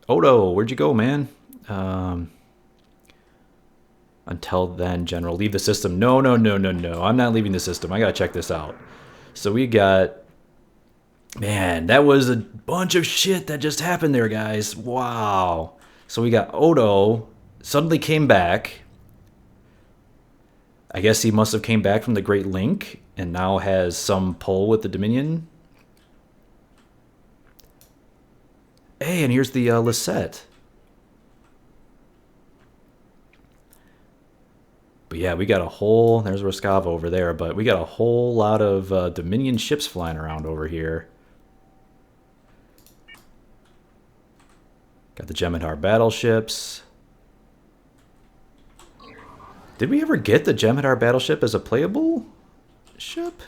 [SPEAKER 1] Odo, where'd you go, man? Until then, General, leave the system. No. I'm not leaving the system. I gotta check this out. So we got... Man, that was a bunch of shit that just happened there, guys. Wow. So we got Odo suddenly came back. I guess he must have came back from the Great Link and now has some pull with the Dominion. Hey, and here's the Lisette. But yeah, we got a whole... There's Roscava over there, but we got a whole lot of Dominion ships flying around over here. Got the Jem'Hadar battleships. Did we ever get the Jem'Hadar battleship as a playable ship?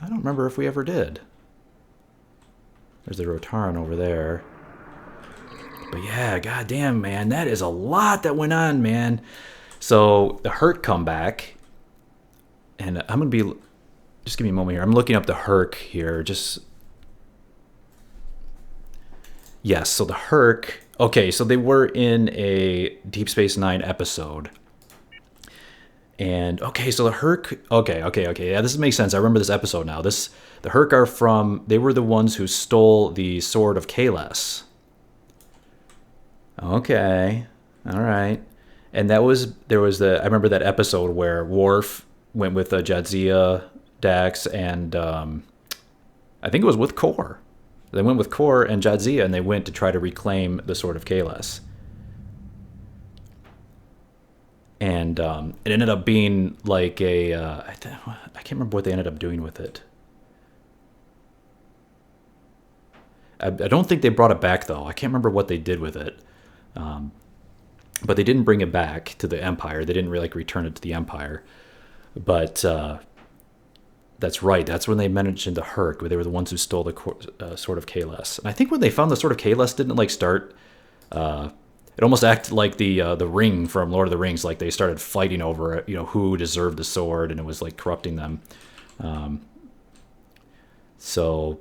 [SPEAKER 1] I don't remember if we ever did. There's the Rotaran over there. But yeah, goddamn, man, that is a lot that went on, man. So the Hur'q come back, and I'm gonna be... Just give me a moment here. I'm looking up the Hur'q here. Just... Yes, so the Hur'q... Okay, so they were in a Deep Space Nine episode. And, okay, so the Hur'q... Okay. Yeah, this makes sense. I remember this episode now. The Hur'q are from... They were the ones who stole the Sword of Kahless. Okay. All right. And there was I remember that episode where Worf went with Jadzia, Dax, and I think it was with Kor. They went with Kor and Jadzia, and they went to try to reclaim the Sword of Kahless. And it ended up being like a I can't remember what they ended up doing with it. I don't think they brought it back, though. I can't remember what they did with it. But they didn't bring it back to the Empire. They didn't really return it to the Empire. But that's right. That's when they mentioned the Herc, where they were the ones who stole the Sword of Kahless. And I think when they found the Sword of Kahless, didn't start. It almost acted like the Ring from Lord of the Rings. Like they started fighting over it, who deserved the sword, and it was like corrupting them. So,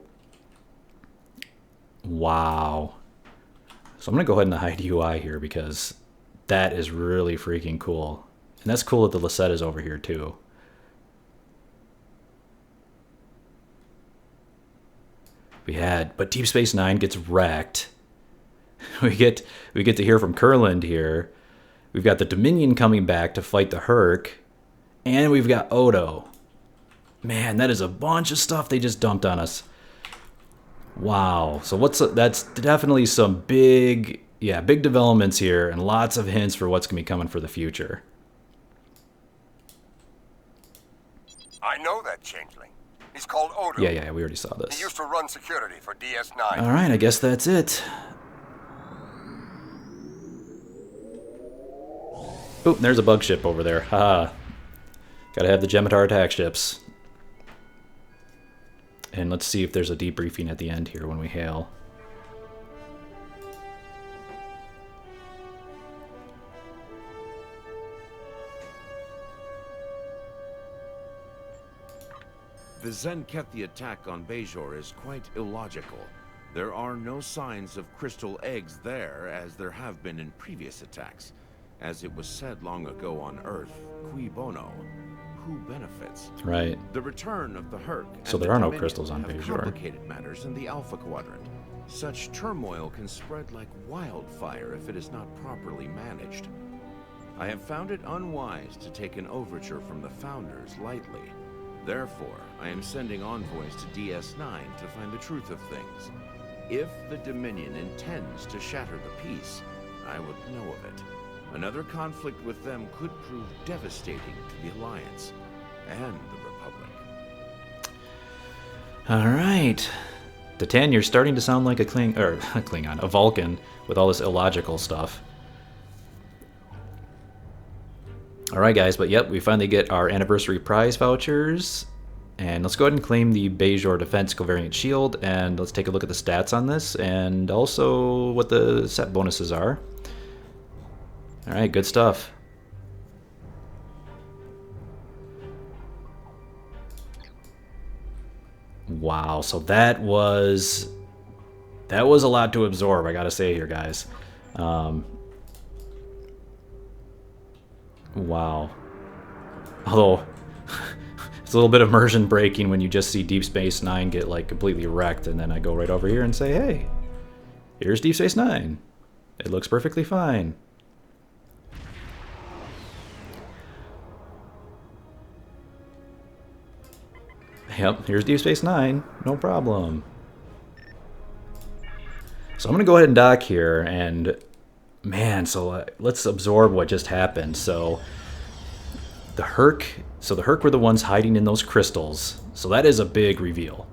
[SPEAKER 1] wow. So I'm gonna go ahead and hide UI here because that is really freaking cool, and that's cool that the Lisette is over here too. But Deep Space Nine gets wrecked. We get to hear from Kurland here. We've got the Dominion coming back to fight the Hur'q, and we've got Odo. Man, that is a bunch of stuff they just dumped on us. Wow. So that's definitely some big developments here, and lots of hints for what's gonna be coming for the future.
[SPEAKER 3] I know that changeling. He's called Odo.
[SPEAKER 1] Yeah, we already saw this.
[SPEAKER 3] He used to run security for DS9.
[SPEAKER 1] All right, I guess that's it. Oh, there's a bug ship over there. Haha. Gotta have the Scimitar attack ships. And let's see if there's a debriefing at the end here when we hail.
[SPEAKER 2] The Tzenkethi attack on Bajor is quite illogical. There are no signs of crystal eggs there, as there have been in previous attacks. As it was said long ago on Earth, cui bono? Who benefits?
[SPEAKER 1] Right.
[SPEAKER 2] The return of the Herc
[SPEAKER 1] So there are no crystals on Bajor.
[SPEAKER 2] Complicated matters in the Alpha Quadrant. Such turmoil can spread like wildfire if it is not properly managed. I have found it unwise to take an overture from the Founders lightly. Therefore, I am sending envoys to DS9 to find the truth of things. If the Dominion intends to shatter the peace, I would know of it. Another conflict with them could prove devastating to the Alliance and the Republic.
[SPEAKER 1] All right. Datan, you're starting to sound like a a Vulcan with all this illogical stuff. All right, guys, but yep, we finally get our anniversary prize vouchers. And let's go ahead and claim the Bajor Defense Covariant Shield, and let's take a look at the stats on this, and also what the set bonuses are. All right, good stuff. Wow, so that was a lot to absorb, I gotta say here, guys. Wow. Although it's a little bit immersion breaking when you just see Deep Space Nine get like completely wrecked, and then I go right over here and say, hey, here's Deep Space Nine. It looks perfectly fine. Yep, here's Deep Space Nine. No problem. So I'm going to go ahead and dock here, and man, so let's absorb what just happened. So the Hur'q were the ones hiding in those crystals. So that is a big reveal.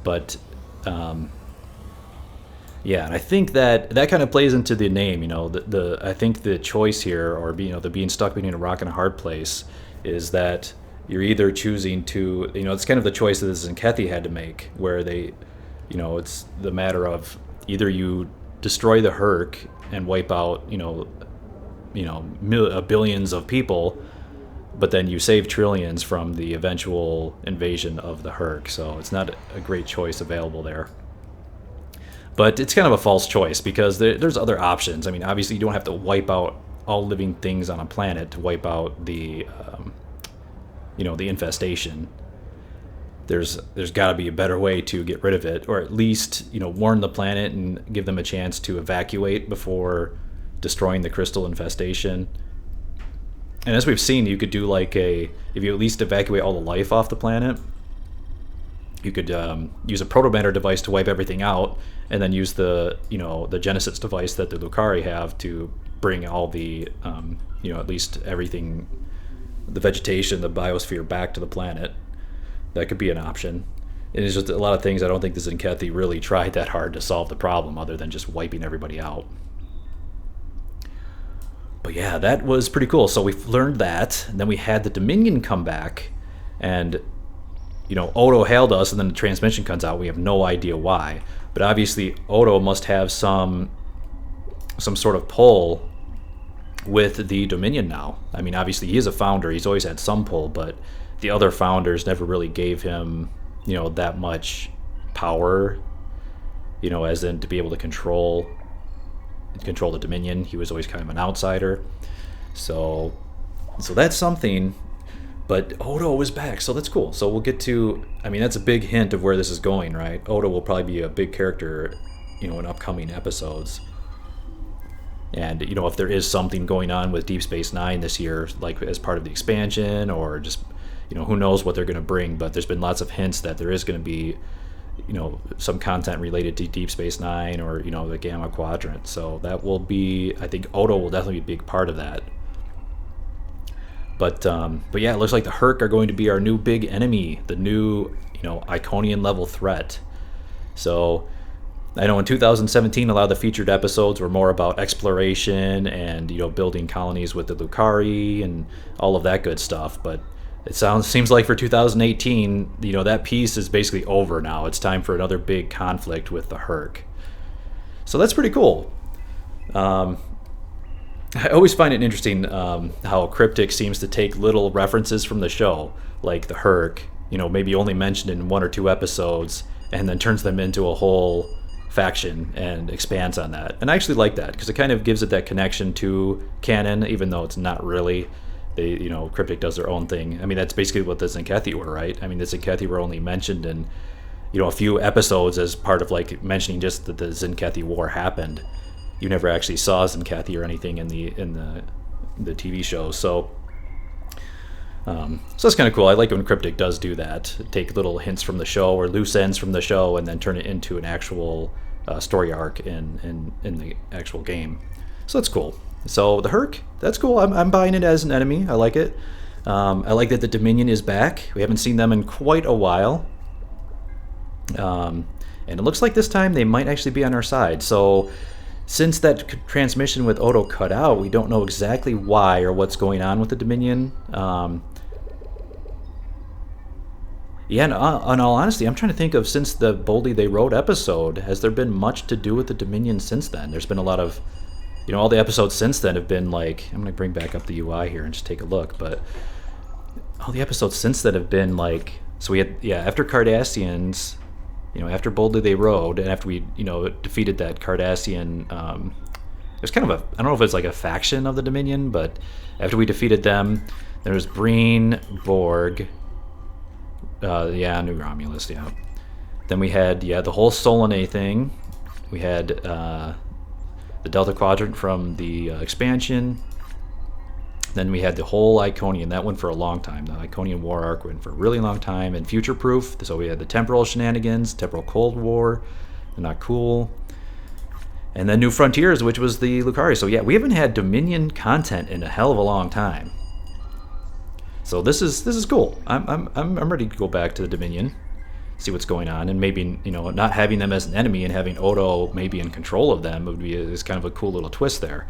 [SPEAKER 1] But yeah, and I think that kind of plays into the name, I think the choice here, or the being stuck between a rock and a hard place, is that you're either choosing to, it's kind of the choice that the Tzenkethi had to make, where they, it's the matter of either you destroy the Hur'q and wipe out, billions of people, but then you save trillions from the eventual invasion of the Hur'q. So it's not a great choice available there. But it's kind of a false choice, because there's other options. I mean, obviously you don't have to wipe out all living things on a planet to wipe out the the infestation. There's got to be a better way to get rid of it, or at least warn the planet and give them a chance to evacuate before destroying the crystal infestation. And as we've seen, you could do like if you at least evacuate all the life off the planet, you could use a proto-matter device to wipe everything out, and then use the the Genesis device that the Lukari have to bring all the at least everything, the vegetation, the biosphere back to the planet. That could be an option. And it's just a lot of things I don't think the Tzenkethi really tried that hard to solve the problem, other than just wiping everybody out. But yeah, that was pretty cool. So we've learned that, and then we had the Dominion come back, and Odo hailed us, and then the transmission comes out. We have no idea why, but obviously Odo must have some sort of pull with the Dominion now. I mean, obviously he is a founder. He's always had some pull, but the other founders never really gave him, that much power, as in to be able to control the Dominion. He was always kind of an outsider. So that's something. But Odo was back, so that's cool. So we'll get to, that's a big hint of where this is going, right? Odo will probably be a big character, in upcoming episodes. And, if there is something going on with Deep Space Nine this year, like as part of the expansion, or just, who knows what they're going to bring, but there's been lots of hints that there is going to be, some content related to Deep Space Nine, or, the Gamma Quadrant. So that will be, I think Odo will definitely be a big part of that. But yeah, it looks like the Hur'q are going to be our new big enemy, the new, Iconian level threat. So I know in 2017, a lot of the featured episodes were more about exploration and, building colonies with the Lukari and all of that good stuff. But it seems like for 2018, that piece is basically over now. It's time for another big conflict with the Hur'q. So that's pretty cool. I always find it interesting how Cryptic seems to take little references from the show, like the Herc, maybe only mentioned in 1 or 2 episodes, and then turns them into a whole faction and expands on that. And I actually like that, because it kind of gives it that connection to canon, even though it's not really. They, Cryptic does their own thing. That's basically what the Tzenkethi were, right? The Tzenkethi were only mentioned in, a few episodes as part of like mentioning just that the Tzenkethi War happened. You never actually saw Tzenkethi or anything in the TV show, so that's kind of cool. I like when Cryptic does do that, take little hints from the show or loose ends from the show, and then turn it into an actual story arc in the actual game. So that's cool. So the Herc, that's cool. I'm buying it as an enemy. I like it. I like that the Dominion is back. We haven't seen them in quite a while, and it looks like this time they might actually be on our side. So since that transmission with Odo cut out, we don't know exactly why or what's going on with the Dominion. Yeah, in all honesty, I'm trying to think of, since the Boldly They Rode episode, has there been much to do with the Dominion since then? There's been a lot of, all the episodes since then have been like, I'm going to bring back up the UI here and just take a look, but all the episodes since then have been like, so we had, after Cardassians, after Boldly They Rode, and after we, defeated that Cardassian, there's kind of I don't know if it's like a faction of the Dominion, but after we defeated them, there's Breen, Borg, New Romulus, Then we had, the whole Solanae thing. We had the Delta Quadrant from the expansion. Then we had the whole Iconian. That went for a long time. The Iconian War arc went for a really long time. And Future Proof. So we had the Temporal Shenanigans, Temporal Cold War. They're not cool. And then New Frontiers, which was the Lukari. So yeah, we haven't had Dominion content in a hell of a long time. So this is cool. I'm ready to go back to the Dominion, see what's going on, and maybe not having them as an enemy and having Odo maybe in control of them would be is kind of a cool little twist there.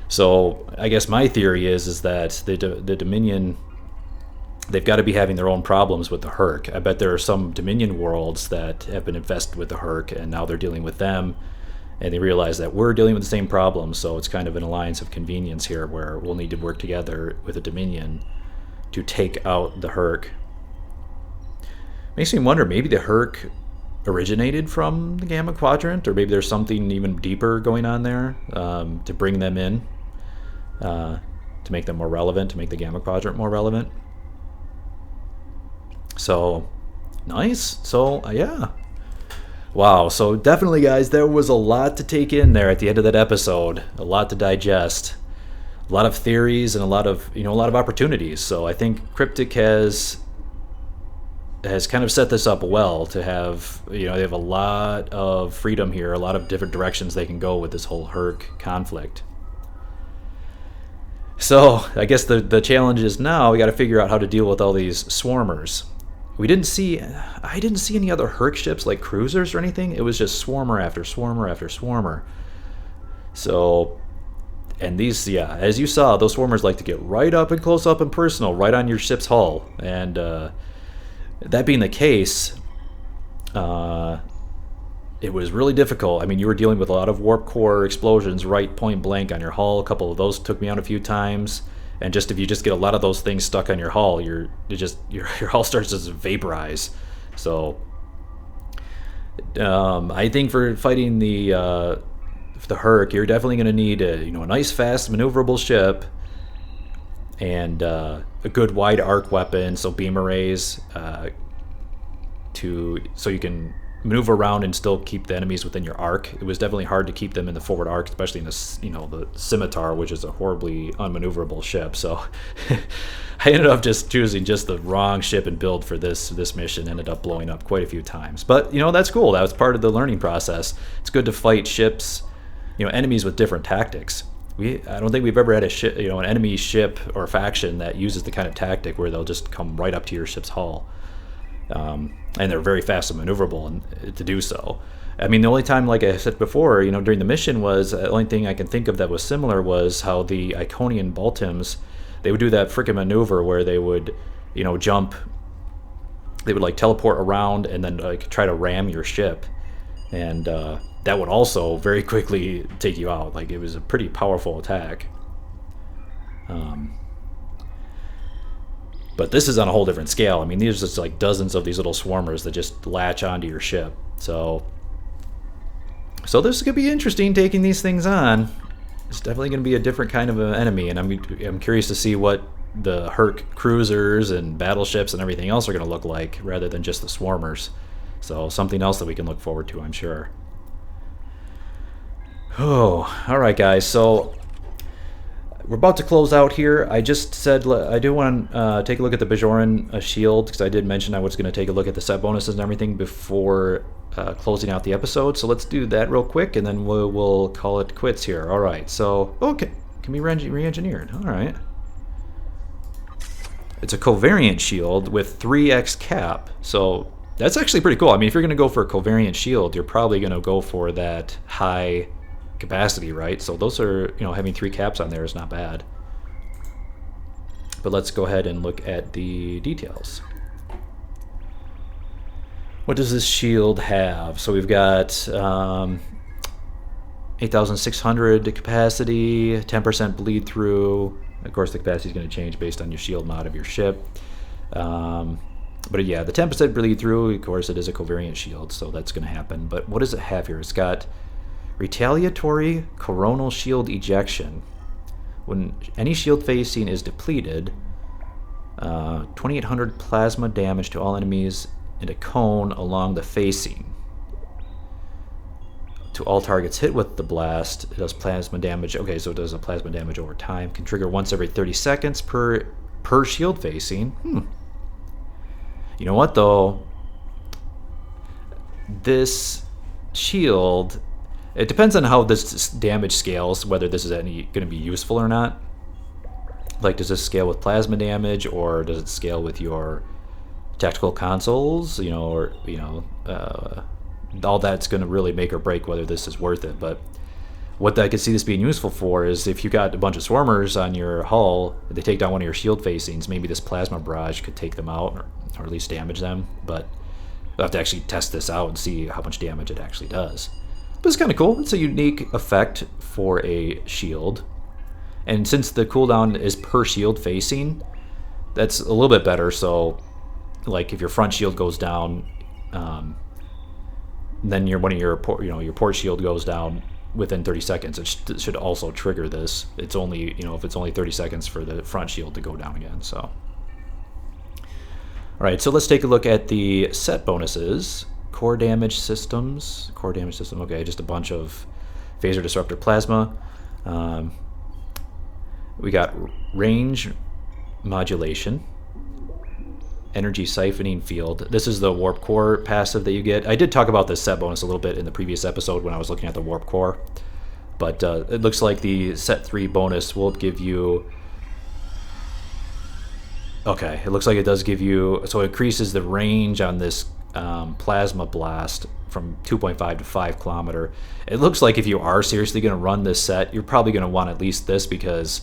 [SPEAKER 1] So I guess my theory is that the Dominion, they've got to be having their own problems with the Hur'q. I bet there are some Dominion worlds that have been infested with the Hur'q, and now they're dealing with them, and they realize that we're dealing with the same problems. So it's kind of an alliance of convenience here, where we'll need to work together with the Dominion to take out the Hur'q. Makes me wonder, maybe the Hur'q originated from the Gamma Quadrant, or maybe there's something even deeper going on there to bring them in, to make them more relevant, to make the Gamma Quadrant more relevant. So, nice. So, yeah. Wow, so definitely, guys, there was a lot to take in there at the end of that episode. A lot to digest. a lot of theories and a lot of opportunities. So I think Cryptic has kind of set this up well to have, they have a lot of freedom here, a lot of different directions they can go with this whole Hur'q conflict. So I guess the challenge is now we got to figure out how to deal with all these swarmers. I didn't see any other Herc ships like cruisers or anything. It was just swarmer after swarmer after swarmer. So, and these, as you saw, those swarmers like to get right up and close up and personal, right on your ship's hull. And that being the case, it was really difficult. I mean, you were dealing with a lot of warp core explosions right point blank on your hull. A couple of those took me out a few times. And if you just get a lot of those things stuck on your hull, your hull starts to vaporize. So I think for fighting the Hur'q, you're definitely going to need a nice, fast, maneuverable ship and a good wide arc weapon, so beam arrays, so you can maneuver around and still keep the enemies within your arc. It was definitely hard to keep them in the forward arc, especially in the Scimitar, which is a horribly unmaneuverable ship. So I ended up just choosing the wrong ship and build for this mission. Ended up blowing up quite a few times, but that's cool. That was part of the learning process. It's good to fight ships, enemies with different tactics. I don't think we've ever had an enemy ship or faction that uses the kind of tactic where they'll just come right up to your ship's hull. And they're very fast and maneuverable to do so. I mean, the only time, like I said before, during the mission was, the only thing I can think of that was similar was how the Iconian Baltims, they would do that freaking maneuver where they would, jump, they would teleport around and then try to ram your ship. And that would also very quickly take you out. It was a pretty powerful attack. But this is on a whole different scale. I mean, there's just dozens of these little swarmers that just latch onto your ship. So this could be interesting, taking these things on. It's definitely going to be a different kind of an enemy, and I'm curious to see what the Herc cruisers and battleships and everything else are going to look like, rather than just the swarmers. So something else that we can look forward to, I'm sure. Oh, all right, guys. So we're about to close out here. I just said I do want to take a look at the Bajoran shield, because I did mention I was going to take a look at the set bonuses and everything before closing out the episode. So let's do that real quick, and then we'll call it quits here. All right. So, okay. Can be re-engineered. All right. It's a covariant shield with 3x cap. So that's actually pretty cool. I mean, if you're going to go for a covariant shield, you're probably going to go for that high capacity, right? So those are, having 3 caps on there is not bad. But let's go ahead and look at the details. What does this shield have? So we've got 8,600 capacity, 10% bleed through. Of course, the capacity is going to change based on your shield mod of your ship. But yeah, the 10% bleed through, of course, it is a covariant shield, so that's going to happen. But what does it have here? It's got retaliatory coronal shield ejection. When any shield facing is depleted, 2,800 plasma damage to all enemies in a cone along the facing. To all targets hit with the blast, it does plasma damage. Okay, so it does a plasma damage over time. Can trigger once every 30 seconds per shield facing. You know what, though? This shield, it depends on how this damage scales, whether this is going to be useful or not. Does this scale with plasma damage, or does it scale with your tactical consoles? All that's going to really make or break whether this is worth it. But what I could see this being useful for is if you got a bunch of swarmers on your hull, they take down one of your shield facings, maybe this plasma barrage could take them out, or at least damage them. But we'll have to actually test this out and see how much damage it actually does. But it's kind of cool. It's a unique effect for a shield. And since the cooldown is per shield facing, that's a little bit better. So, if your front shield goes down, then your port shield goes down within 30 seconds. It should also trigger this. It's only, if it's only 30 seconds for the front shield to go down again. So, all right. So let's take a look at the set bonuses. Core damage system. Okay, just a bunch of phaser disruptor plasma. We got range modulation, energy siphoning field. This is the warp core passive that you get. I did talk about this set bonus a little bit in the previous episode when I was looking at the warp core, but it looks like the set 3 bonus will give you... Okay, it looks like it does give you... So it increases the range on this plasma blast from 2.5 to 5 kilometer. It looks like if you are seriously going to run this set, you're probably going to want at least this, because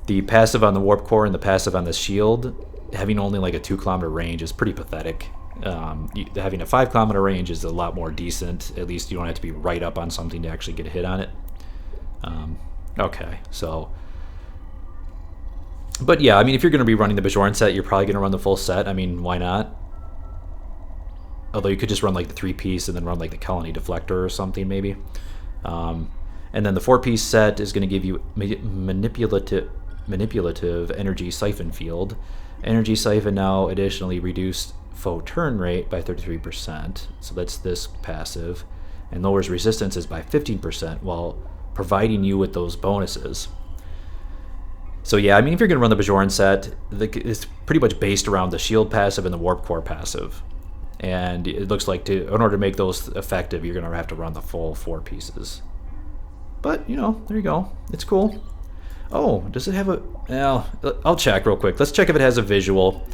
[SPEAKER 1] the passive on the warp core and the passive on the shield, having only like a 2 kilometer range is pretty pathetic. Having a 5 kilometer range is a lot more decent. At least you don't have to be right up on something to actually get a hit on it. Okay, so... But yeah, I mean, if you're going to be running the Bajoran set, you're probably going to run the full set. I mean, why not? Although you could just run like the 3-piece and then run like the colony deflector or something maybe. And then the 4-piece set is going to give you manipulative energy siphon field. Energy siphon now additionally reduced foe turn rate by 33%. So that's this passive. And lowers resistances by 15% while providing you with those bonuses. So yeah, I mean, if you're going to run the Bajoran set, it's pretty much based around the shield passive and the warp core passive. And it looks like in order to make those effective, you're going to have to run the full 4 pieces. But, you know, there you go. It's cool. Oh, does it have a... Well, I'll check real quick. Let's check if it has a visual.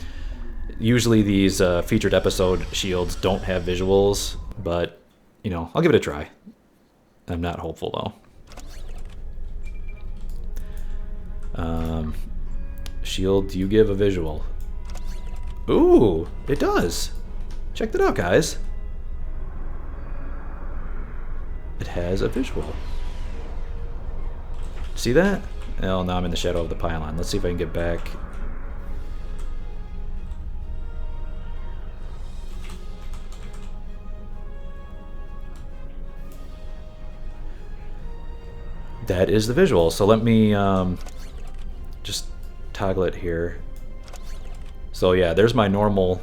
[SPEAKER 1] Usually these featured episode shields don't have visuals, but, you know, I'll give it a try. I'm not hopeful, though. Shield, do you give a visual? Ooh, it does. Check that out, guys. It has a visual. See that? Oh, now I'm in the shadow of the pylon. Let's see if I can get back. That is the visual. So let me just toggle it here. So yeah, there's my normal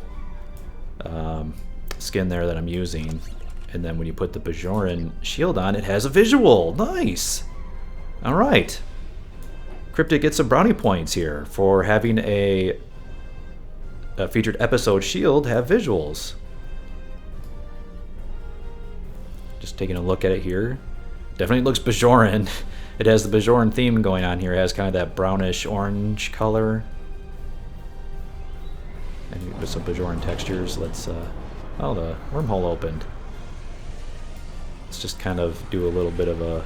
[SPEAKER 1] skin there that I'm using, and then when you put the Bajoran shield on, it has a visual. Nice. All right, Cryptic gets some brownie points here for having a featured episode shield have visuals. Just taking a look at it here, definitely looks Bajoran. It has the Bajoran theme going on here. It has kind of that brownish orange color. And with some Bajoran textures, let's, oh, the wormhole opened. Let's just kind of do a little bit of a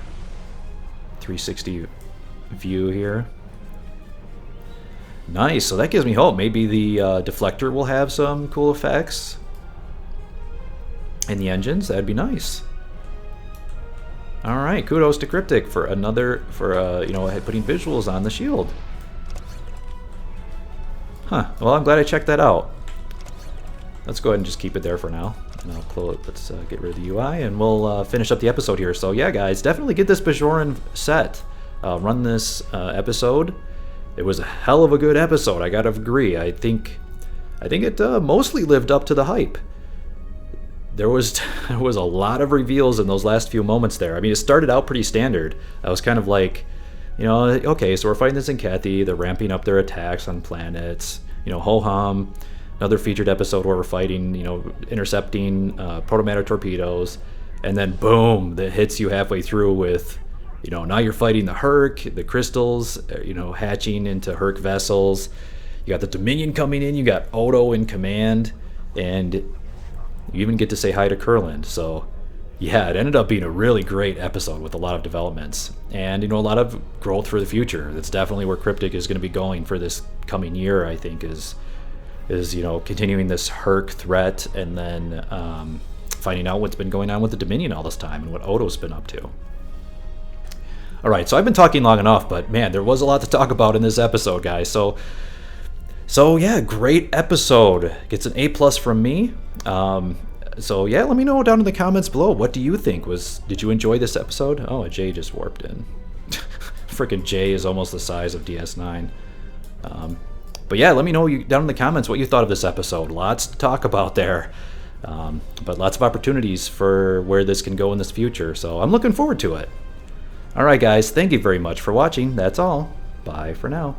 [SPEAKER 1] 360 view here. Nice, so that gives me hope. Maybe the deflector will have some cool effects. And the engines, that'd be nice. Alright, kudos to Cryptic for you know, putting visuals on the shield. Huh, well, I'm glad I checked that out. Let's go ahead and just keep it there for now. And I'll close it. Let's get rid of the UI, and we'll finish up the episode here. So yeah, guys, definitely get this Bajoran set. Run this episode. It was a hell of a good episode, I gotta agree. I think it mostly lived up to the hype. There was a lot of reveals in those last few moments there. I mean, it started out pretty standard. I was kind of like, you know, okay, so we're fighting the Tzenkethi, they're ramping up their attacks on planets, you know, ho-hum, another featured episode where we're fighting, you know, intercepting protomatter torpedoes, and then boom, that hits you halfway through with, you know, now you're fighting the Hur'q, the crystals, you know, hatching into Hur'q vessels. You got the Dominion coming in, you got Odo in command, and you even get to say hi to Kurland. So yeah, it ended up being a really great episode with a lot of developments and, you know, a lot of growth for the future. That's definitely where Cryptic is going to be going for this coming year, I think, is you know, continuing this Hur'q threat, and then finding out what's been going on with the Dominion all this time and what Odo's been up to. All right, so I've been talking long enough, but man, there was a lot to talk about in this episode, guys. So yeah, great episode. Gets an A+ from me. So yeah, let me know down in the comments below. What do you think? Did you enjoy this episode? Oh, a J just warped in. Freaking J is almost the size of DS9. But yeah, let me know down in the comments what you thought of this episode. Lots to talk about there. But lots of opportunities for where this can go in this future. So I'm looking forward to it. All right, guys, thank you very much for watching. That's all. Bye for now.